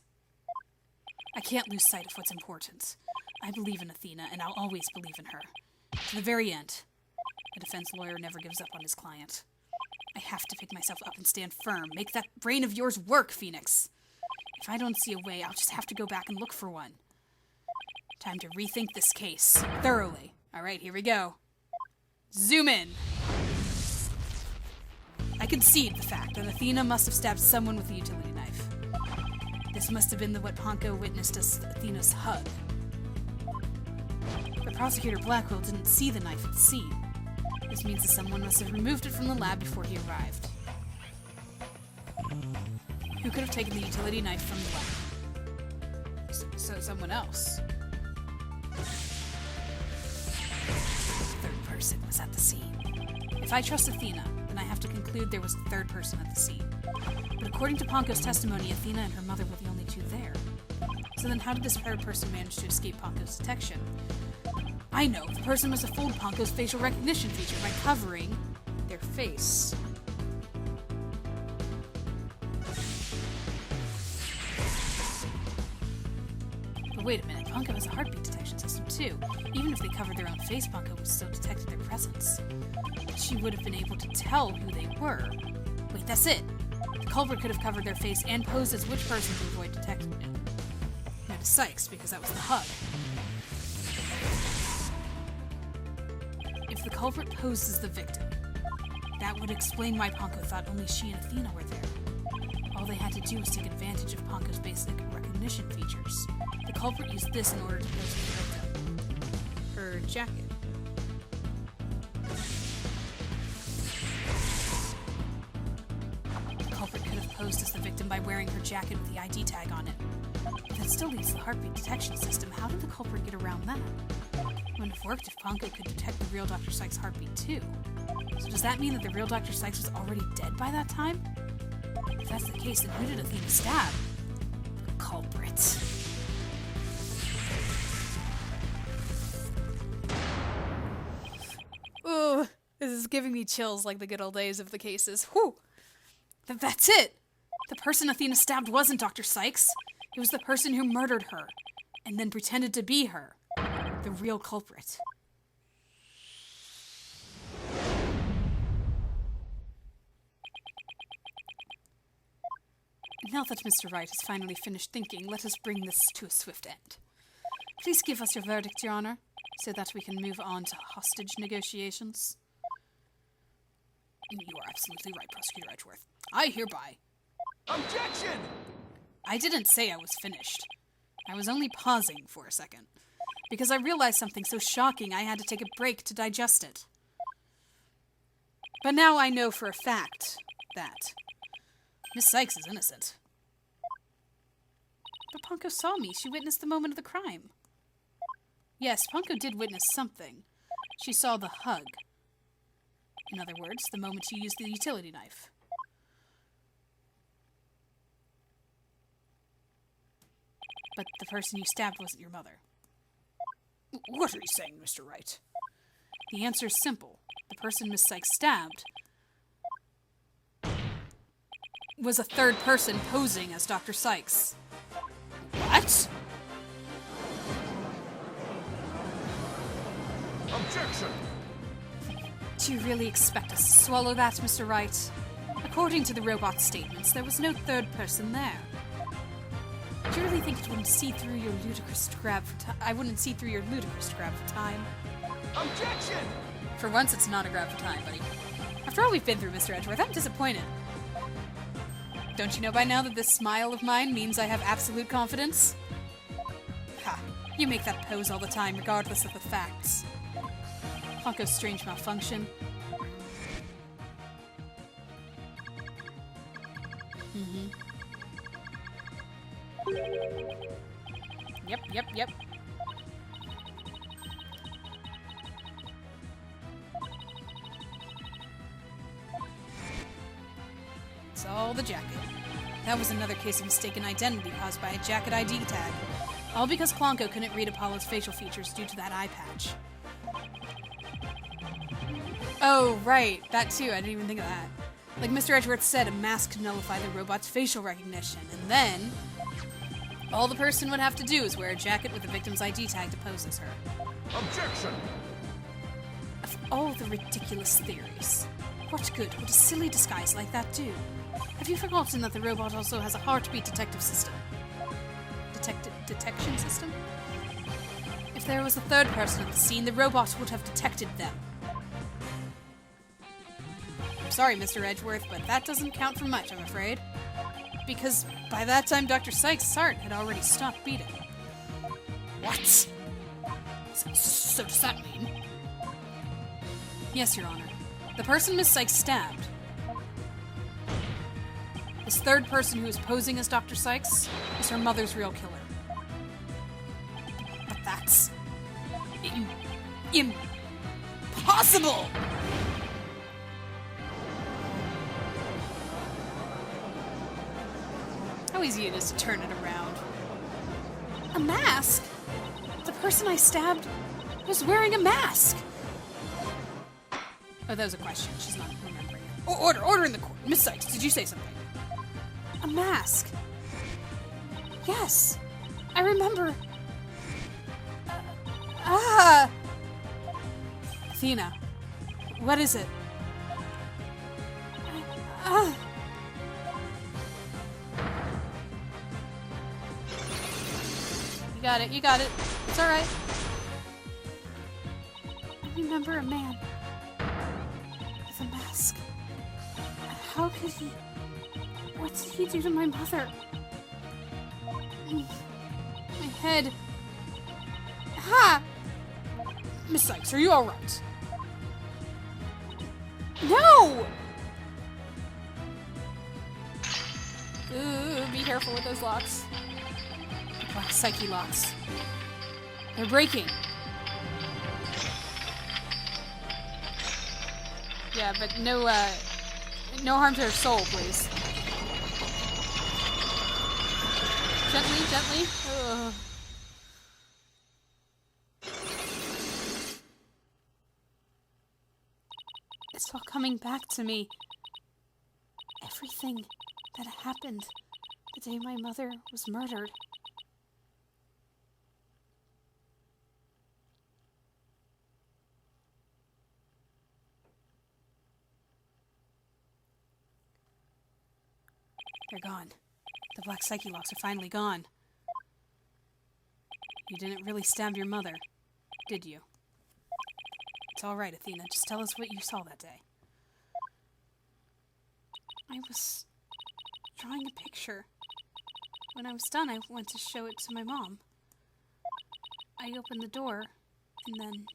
I can't lose sight of what's important. I believe in Athena, and I'll always believe in her. To the very end. A defense lawyer never gives up on his client. I have to pick myself up and stand firm. Make that brain of yours work, Phoenix. If I don't see a way, I'll just have to go back and look for one. Time to rethink this case. Thoroughly. Alright, here we go. Zoom in. I concede the fact that Athena must have stabbed someone with a utility knife. This must have been what Ponko witnessed as Athena's hug. But Prosecutor Blackwell didn't see the knife at the scene. This means that someone must have removed it from the lab before he arrived. could have taken the utility knife from the lab? So someone else. The third person was at the scene. If I trust Athena, then I have to conclude there was a third person at the scene. But according to Ponko's testimony, Athena and her mother were the only two there. So then how did this third person manage to escape Ponko's detection? I know, the person must have fooled Ponko's facial recognition feature by covering their face. But wait a minute, Ponko has a heartbeat detection system too. Even if they covered their own face, Ponko would still detect their presence. She would have been able to tell who they were. Wait, that's it! The culprit could have covered their face and posed as which person to avoid detection. No, to Sykes, because that was the hug. If the culprit posed as the victim, that would explain why Ponko thought only she and Athena were there. All they had to do was take advantage of Ponko's basic recognition features. The culprit used this in order to pose as the victim. Her jacket. The culprit could have posed as the victim by wearing her jacket with the ID tag on it. But that still leaves the heartbeat detection system. How did the culprit get around that? It wouldn't have worked if Ponko could detect the real Dr. Sykes' heartbeat too. So does that mean that the real Dr. Sykes was already dead by that time? If that's the case, then who did Athena stab? The culprit. Ooh, this is giving me chills like the good old days of the cases. Whew! That's it! The person Athena stabbed wasn't Dr. Sykes. It was the person who murdered her, and then pretended to be her. The real culprit. Now that Mr. Wright has finally finished thinking, let us bring this to a swift end. Please give us your verdict, Your Honor, so that we can move on to hostage negotiations. You are absolutely right, Prosecutor Edgeworth. I hereby... Objection! I didn't say I was finished. I was only pausing for a second, because I realized something so shocking I had to take a break to digest it. But now I know for a fact that Miss Sykes is innocent. But Ponko saw me. She witnessed the moment of the crime. Yes, Ponko did witness something. She saw the hug. In other words, the moment she used the utility knife. But the person you stabbed wasn't your mother. What are you saying, Mr. Wright? The answer is simple. The person Miss Sykes stabbed was a third person posing as Dr. Sykes. What? Objection! Do you really expect us to swallow that, Mr. Wright? According to the robot's statements, there was no third person there. Do you really think it wouldn't see through your ludicrous grab for time? I wouldn't see through your ludicrous grab for time. Objection! For once, it's not a grab for time, buddy. After all we've been through, Mr. Edgeworth, I'm disappointed. Don't you know by now that this smile of mine means I have absolute confidence? Ha! You make that pose all the time, regardless of the facts. Ponko's strange malfunction. Yep. It's all the jacket. That was another case of mistaken identity caused by a jacket ID tag. All because Klonko couldn't read Apollo's facial features due to that eye patch. Oh, right. That too. I didn't even think of that. Like Mr. Edgeworth said, a mask could nullify the robot's facial recognition, and then all the person would have to do is wear a jacket with the victim's ID tag to pose as her. Objection! Of all the ridiculous theories, what good would a silly disguise like that do? Have you forgotten that the robot also has a heartbeat detective system? Detection system? If there was a third person at the scene, the robot would have detected them. I'm sorry, Mr. Edgeworth, but that doesn't count for much, I'm afraid. Because by that time, Dr. Sykes' heart had already stopped beating. What? So does that mean? Yes, Your Honor. The person Miss Sykes stabbed is This third person who is posing as Dr. Sykes is her mother's real killer. But that's impossible! How easy it is to turn it around. A mask? The person I stabbed was wearing a mask! Oh, that was a question. She's not remembering it. Order in the court. Miss Sykes, did you say something? A mask. Yes. I remember. Athena. What is it? You got it. It's alright. I remember a man with a mask. How could he... What did he do to my mother? My head... Ha! Miss Sykes, are you alright? No! Ooh, be careful with those locks. Black Psyche-Locks. They're breaking. Yeah, but no harm to her soul, please. Gently. Ugh. It's all coming back to me. Everything that happened the day my mother was murdered. They're gone. The Black Psyche-Locks are finally gone. You didn't really stab your mother, did you? It's all right, Athena. Just tell us what you saw that day. I was drawing a picture. When I was done, I went to show it to my mom. I opened the door, and then...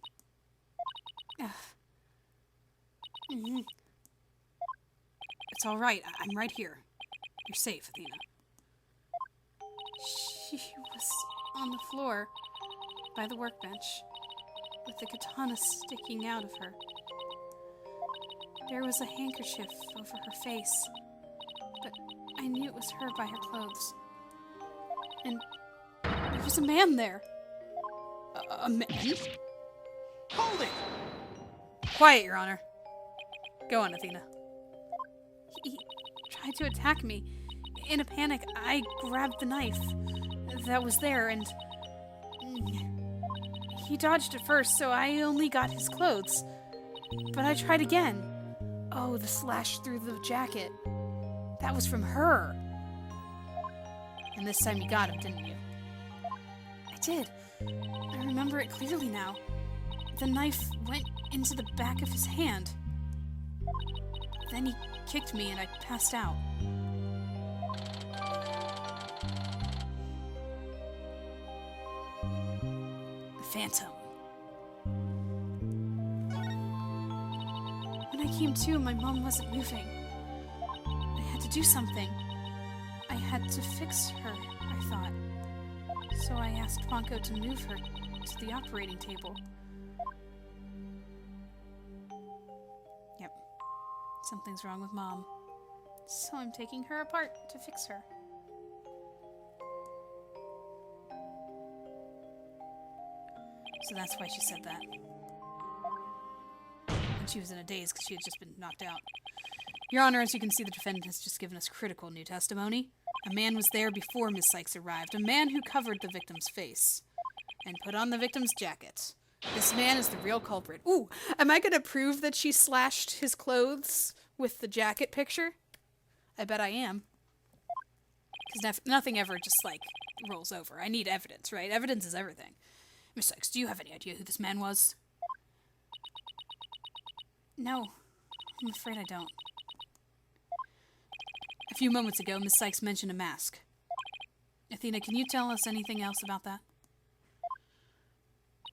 It's all right. I'm right here. You're safe, Athena. She was on the floor by the workbench with the katana sticking out of her. There was a handkerchief over her face, but I knew it was her by her clothes. And there was a man there. A man? Hold it! Quiet, Your Honor. Go on, Athena. He tried to attack me. In a panic, I grabbed the knife that was there, and he dodged at first, so I only got his clothes. But I tried again. Oh, the slash through the jacket. That was from her. And this time you got him, didn't you? I did. I remember it clearly now. The knife went into the back of his hand. Then he kicked me and I passed out. Phantom. When I came to, my mom wasn't moving. I had to do something. I had to fix her, I thought. So I asked Fonko to move her to the operating table. Yep. Something's wrong with Mom. So I'm taking her apart to fix her. So that's why she said that. And she was in a daze because she had just been knocked out. Your Honor, as you can see, the defendant has just given us critical new testimony. A man was there before Miss Sykes arrived. A man who covered the victim's face and put on the victim's jacket. This man is the real culprit. Ooh, am I going to prove that she slashed his clothes with the jacket picture? I bet I am. Because nothing ever just, like, rolls over. I need evidence, right? Evidence is everything. Miss Sykes, do you have any idea who this man was? No, I'm afraid I don't. A few moments ago, Miss Sykes mentioned a mask. Athena, can you tell us anything else about that?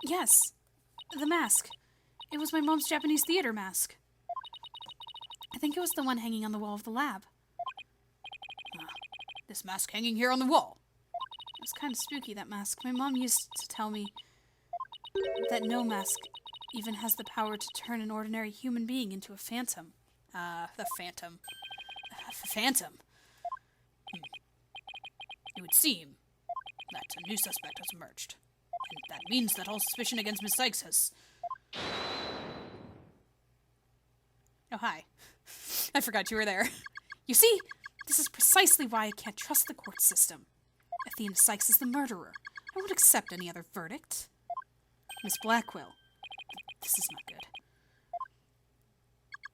Yes, the mask. It was my mom's Japanese theater mask. I think it was the one hanging on the wall of the lab. This mask hanging here on the wall. It's kind of spooky, that mask. My mom used to tell me that no mask even has the power to turn an ordinary human being into a phantom. The phantom. Phantom. It would seem that a new suspect has emerged. And that means that all suspicion against Miss Sykes has... Oh, hi. I forgot you were there. You see, this is precisely why I can't trust the court system. Athena Sykes is the murderer. I won't accept any other verdict. Miss Blackwell. This is not good.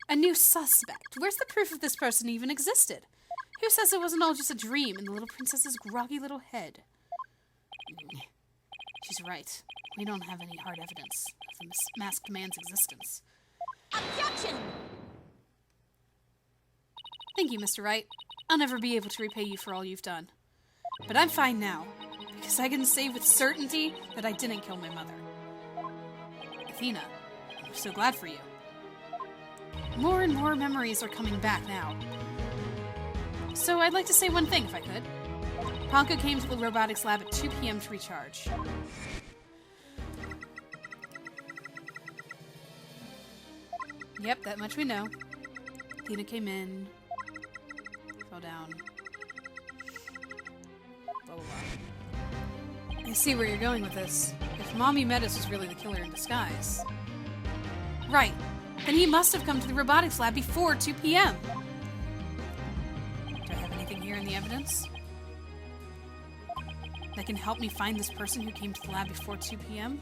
A new suspect. Where's the proof of this person even existed? Who says it wasn't all just a dream in the little princess's groggy little head? She's right. We don't have any hard evidence of the masked man's existence. Objection! Thank you, Mr. Wright. I'll never be able to repay you for all you've done. But I'm fine now, because I can say with certainty that I didn't kill my mother. Athena, I'm so glad for you. More and more memories are coming back now. So I'd like to say one thing, if I could. Ponko came to the robotics lab at 2 p.m. to recharge. Yep, that much we know. Athena came in, fell down. Blah, blah, blah. I see where you're going with this. If Mommy Metis was really the killer in disguise. Right. Then he must have come to the robotics lab before 2 p.m. Do I have anything here in the evidence that can help me find this person who came to the lab before 2 p.m.?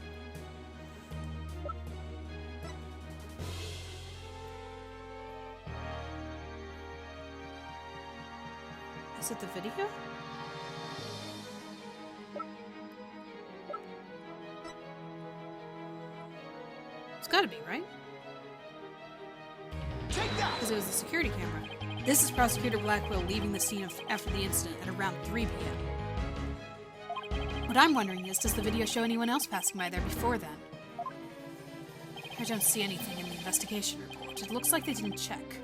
Is it the video? It's gotta be, right? Because it was the security camera. This is Prosecutor Blackwell leaving the scene after the incident at around 3 p.m. What I'm wondering is, does the video show anyone else passing by there before then? I don't see anything in the investigation report. It looks like they didn't check.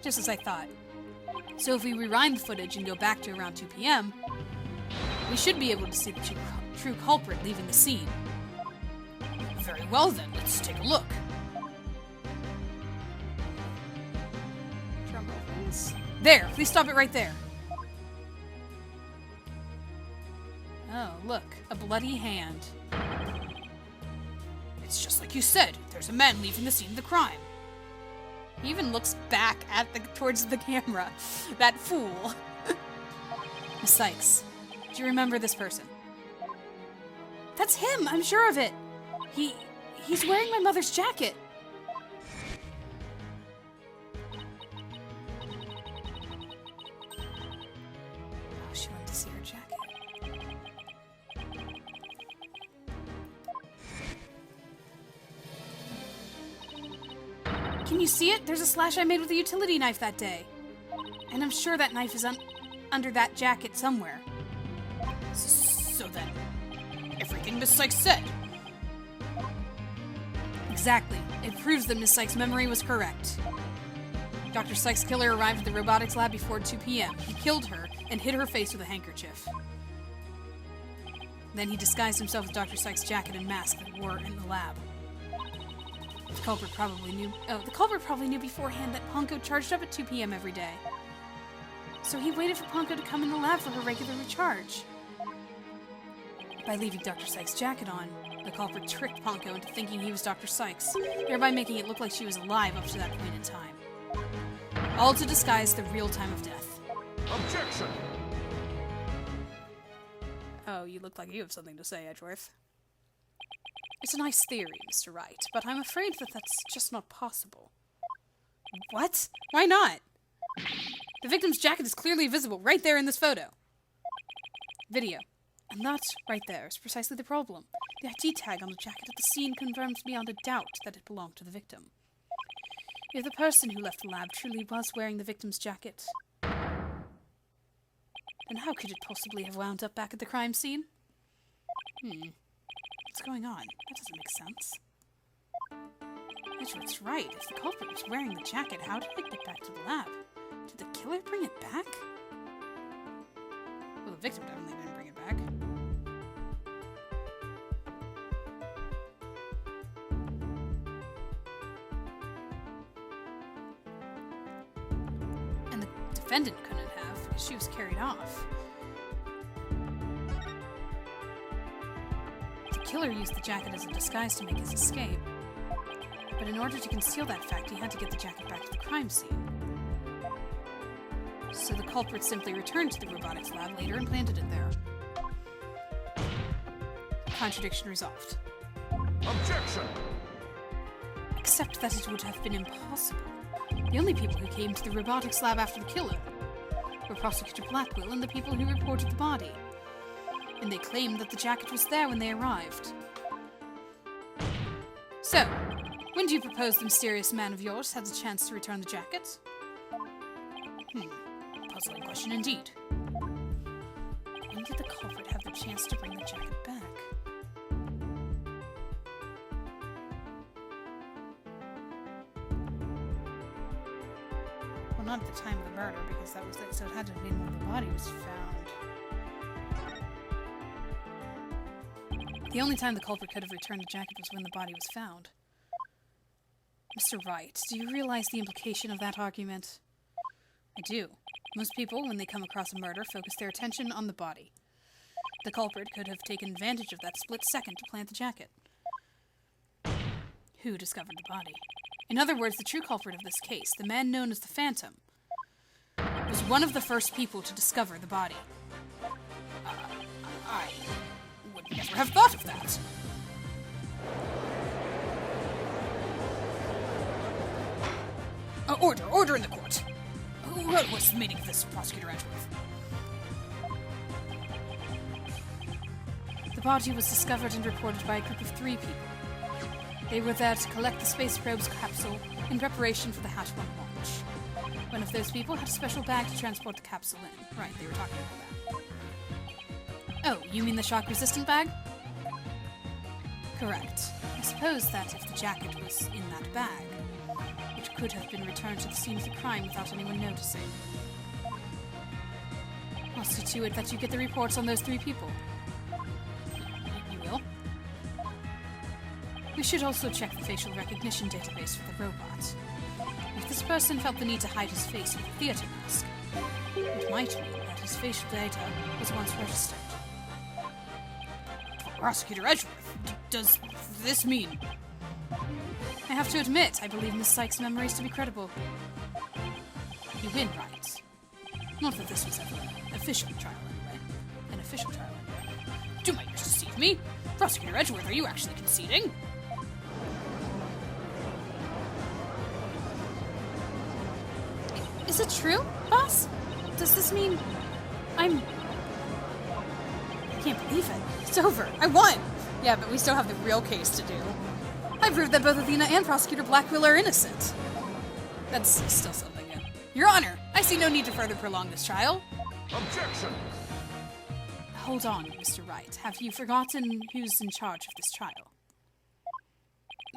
Just as I thought. So if we rewind the footage and go back to around 2 p.m., we should be able to see the true culprit leaving the scene. Very well then, let's take a look. Drum roll, please. There! Please stop it right there. Oh, look. A bloody hand. It's just like you said. There's a man leaving the scene of the crime. He even looks back at towards the camera. That fool. Miss Sykes, do you remember this person? That's him! I'm sure of it! He's wearing my mother's jacket. Oh, she wanted to see her jacket. Can you see it? There's a slash I made with a utility knife that day. And I'm sure that knife is under that jacket somewhere. So then, everything Miss Sykes said. Exactly. It proves that Miss Sykes' memory was correct. Dr. Sykes' killer arrived at the robotics lab before 2 p.m. He killed her and hid her face with a handkerchief. Then he disguised himself with Dr. Sykes' jacket and mask that wore in the lab. The culprit probably knew beforehand that Ponko charged up at 2 p.m. every day. So he waited for Ponko to come in the lab for her regular recharge. By leaving Dr. Sykes' jacket on, the culprit tricked Ponko into thinking he was Dr. Sykes, thereby making it look like she was alive up to that point in time. All to disguise the real time of death. Objection! Oh, you look like you have something to say, Edgeworth. It's a nice theory, Mr. Wright, but I'm afraid that that's just not possible. What? Why not? The victim's jacket is clearly visible right there in this photo. Video. And that right there is precisely the problem. The ID tag on the jacket at the scene confirms beyond a doubt that it belonged to the victim. If the person who left the lab truly was wearing the victim's jacket, then how could it possibly have wound up back at the crime scene? What's going on? That doesn't make sense. Edgeworth's right. If the culprit was wearing the jacket, how did it get back to the lab? Did the killer bring it back? victim definitely didn't bring it back. And the defendant couldn't have, because she was carried off. The killer used the jacket as a disguise to make his escape. But in order to conceal that fact, he had to get the jacket back to the crime scene. So the culprit simply returned to the robotics lab later and planted it there. Contradiction resolved. Objection! Except that it would have been impossible. The only people who came to the robotics lab after the killer were Prosecutor Blackwell and the people who reported the body. And they claimed that the jacket was there when they arrived. So, when do you propose the mysterious man of yours had the chance to return the jacket? Puzzling question indeed. When did the culprit have the chance to bring the jacket back? Well, not at the time of the murder, because that was it, so it had to have been when the body was found. The only time the culprit could have returned the jacket was when the body was found. Mr. Wright, do you realize the implication of that argument? I do. Most people, when they come across a murder, focus their attention on the body. The culprit could have taken advantage of that split second to plant the jacket. Who discovered the body? In other words, the true culprit of this case, the man known as the Phantom, was one of the first people to discover the body. I would never have thought of that. Order in the court. What was the meaning of this, Prosecutor Edgeworth? The body was discovered and reported by a group of 3 people. They were there to collect the space probe's capsule in preparation for the Hat 1 launch. One of those people had a special bag to transport the capsule in. Right, they were talking about that. Oh, you mean the shock-resistant bag? Correct. I suppose that if the jacket was in that bag, it could have been returned to the scene of the crime without anyone noticing. I'll see to it that you get the reports on those 3 people. You will? We should also check the facial recognition database for the robot. If this person felt the need to hide his face with a theater mask, it might mean that his facial data was once registered. Prosecutor Edgeworth, does this mean... I have to admit, I believe Miss Sykes' memories to be credible. You win, right? Not that this was ever an official trial, anyway. An official trial, anyway. Do my ears deceive me? Prosecutor Edgeworth, are you actually conceding? Is it true, boss? Does this mean I'm... I can't believe it. It's over. I won! Yeah, but we still have the real case to do. I proved that both Athena and Prosecutor Blackwell are innocent. That's still something, yeah. Your Honor, I see no need to further prolong this trial. Objection! Hold on, Mr. Wright. Have you forgotten who's in charge of this trial?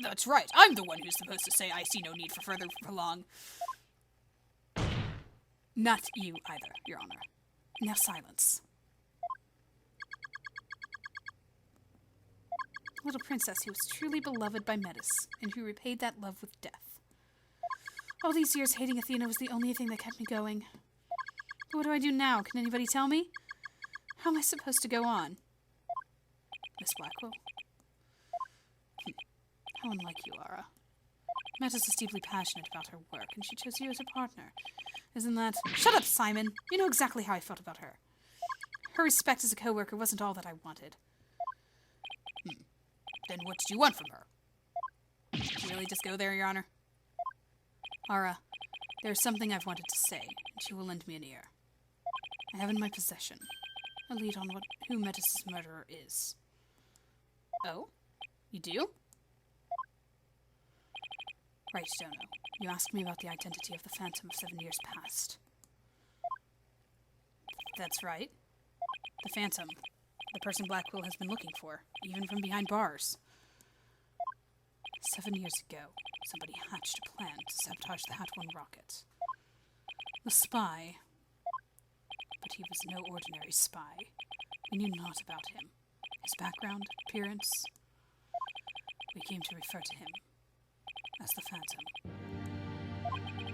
That's right. I'm the one who's supposed to say I see no need for further prolong. Not you either, Your Honor. Now silence. Little princess who was truly beloved by Metis, and who repaid that love with death. All these years hating Athena was the only thing that kept me going. But what do I do now? Can anybody tell me? How am I supposed to go on? Miss Blackwell? How unlike you, Ara. Metis is deeply passionate about her work, and she chose you as a partner. Isn't that... Shut up, Simon! You know exactly how I felt about her. Her respect as a co-worker wasn't all that I wanted. Then what did you want from her? Did you really just go there, Your Honor? Ara, there's something I've wanted to say, and she will lend me an ear. I have in my possession a lead on who Metis' murderer is. Oh? You do? Right, Dono. You asked me about the identity of the Phantom of 7 years past. That's right. The Phantom. The person Blackwell has been looking for, even from behind bars. 7 years ago, somebody hatched a plan to sabotage the Hat 1 rocket. The spy, but he was no ordinary spy. We knew naught about him, his background, appearance. We came to refer to him as the Phantom.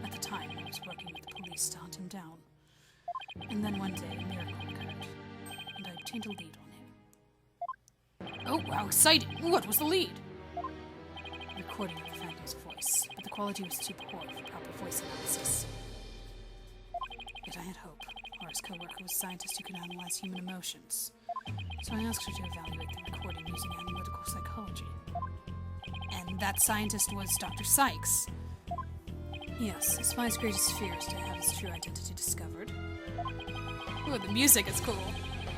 At the time, I was working with the police to hunt him down. And then one day, a miracle occurred, and I obtained a lead on him. Oh, how exciting! What was the lead? A recording of the Phantom's voice, but the quality was too poor for proper voice analysis. Yet I had hope. Laura's co-worker was a scientist who could analyze human emotions. So I asked her to evaluate the recording using analytical psychology. And that scientist was Dr. Sykes. Yes, a spy's greatest fear is to have his true identity discovered. Ooh, the music is cool.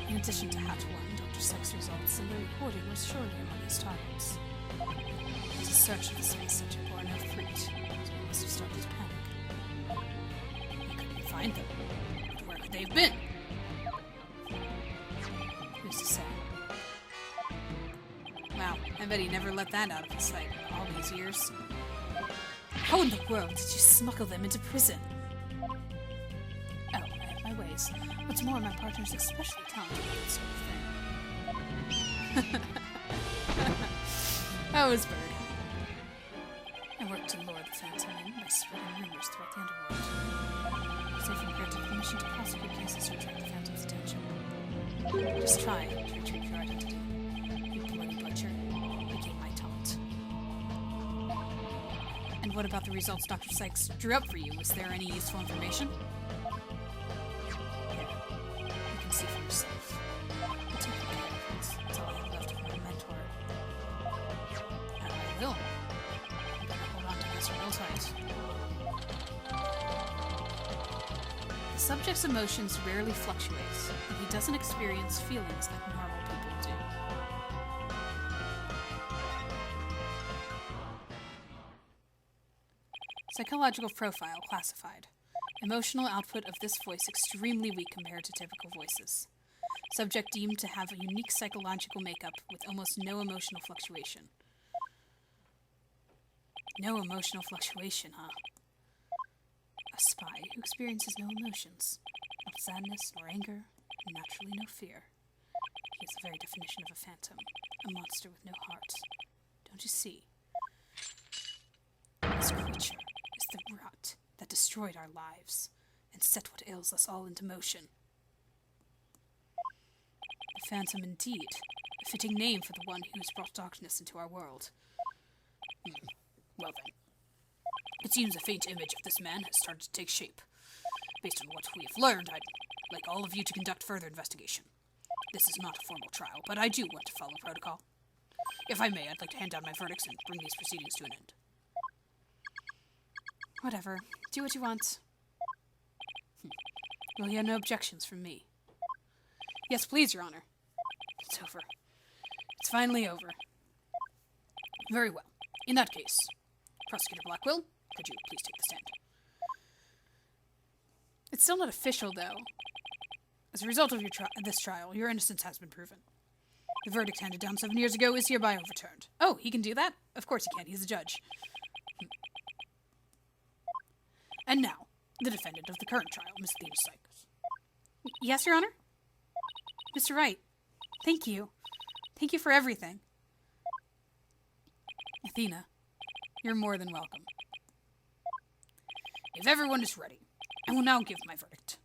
In addition to Hat 1, Dr. Sykes' results in the recording was surely among his targets. His search of the space center bore no fruit, so he must have started to panic. He couldn't find them. But where could they have been? Who's to say? Wow, I bet he never let that out of his sight all these years. How in the world did you smuggle them into prison? Oh, I have my ways. What's more, my partner's especially talented at this sort of thing. That was Bird. I worked to lure the Phantom in by spreading rumors throughout the underworld. So if you granted permission to prosecute cases to attract the Phantom's attention. Just try to retrieve your identity. You bloody butcher became my taunt. And what about the results Dr. Sykes drew up for you? Was there any useful information? Here, you can see for yourself. But take good care of it. That's all I have left of my mentor. And I will. You better hold on to this real tight. The subject's emotions rarely fluctuate, and he doesn't experience feelings like normal people do. Psychological profile classified. Emotional output of this voice extremely weak compared to typical voices. Subject deemed to have a unique psychological makeup with almost no emotional fluctuation. No emotional fluctuation, huh? A spy who experiences no emotions, not sadness nor anger, and naturally no fear. He is the very definition of a phantom, a monster with no heart. Don't you see? This creature is the rot that destroyed our lives and set what ails us all into motion. The Phantom indeed, a fitting name for the one who has brought darkness into our world. Well then. It seems a faint image of this man has started to take shape. Based on what we have learned, I'd like all of you to conduct further investigation. This is not a formal trial, but I do want to follow protocol. If I may, I'd like to hand down my verdicts and bring these proceedings to an end. Whatever. Do what you want. You'll hear no objections from me. Yes, please, Your Honor. It's over. It's finally over. Very well. In that case, Prosecutor Blackwell, could you please take the stand? It's still not official, though. As a result of this trial, your innocence has been proven. The verdict handed down 7 years ago is hereby overturned. Oh, he can do that? Of course he can. He's a judge. And now, the defendant of the current trial, Miss Athena Sykes. Yes, Your Honor? Mr. Wright, thank you. Thank you for everything. Athena, you're more than welcome. If everyone is ready, I will now give my verdict.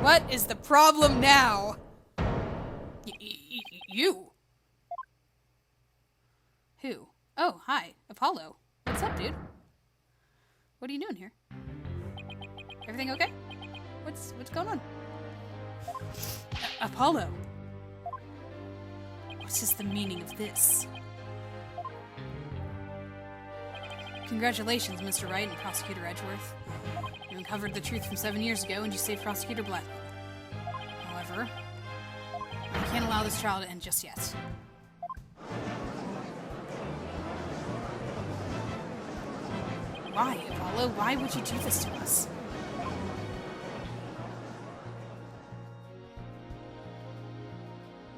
What is the problem now? You. Who? Oh, hi, Apollo. What's up, dude? What are you doing here? Everything okay? What's going on? Apollo. What is the meaning of this? Congratulations, Mr. Wright and Prosecutor Edgeworth. You uncovered the truth from 7 years ago and you saved Prosecutor Blackwell. However, I can't allow this trial to end just yet. Why, Apollo? Why would you do this to us?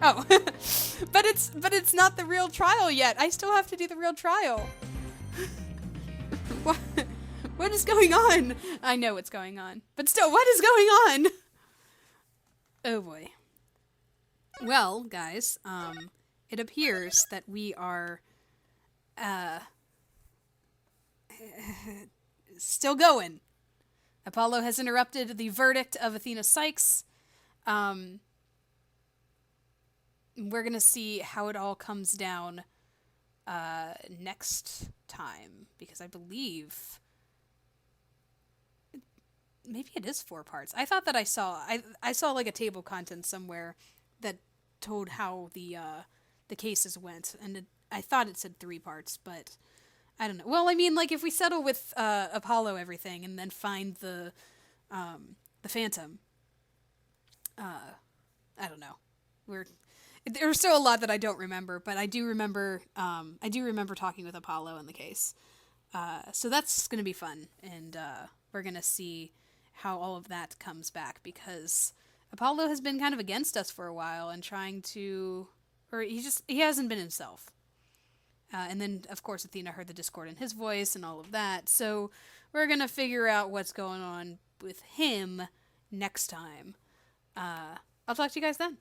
Oh, but it's not the real trial yet. I still have to do the real trial. What is going on? I know what's going on. But still, what is going on? Oh boy. Well, guys, it appears that we are, still going. Apollo has interrupted the verdict of Athena Psyche. We're gonna see how it all comes down next time, because I believe maybe it is 4 parts. I thought that I saw like a table of contents somewhere that told how the cases went, and I thought it said 3 parts, but I don't know. Well, I mean, like, if we settle with Apollo everything and then find the Phantom, I don't know. There's still a lot that I don't remember, but I do remember talking with Apollo in the case. So that's gonna be fun, and we're gonna see how all of that comes back, because Apollo has been kind of against us for a while and trying to, or he hasn't been himself. And then, of course, Athena heard the discord in his voice and all of that. So we're going to figure out what's going on with him next time. I'll talk to you guys then.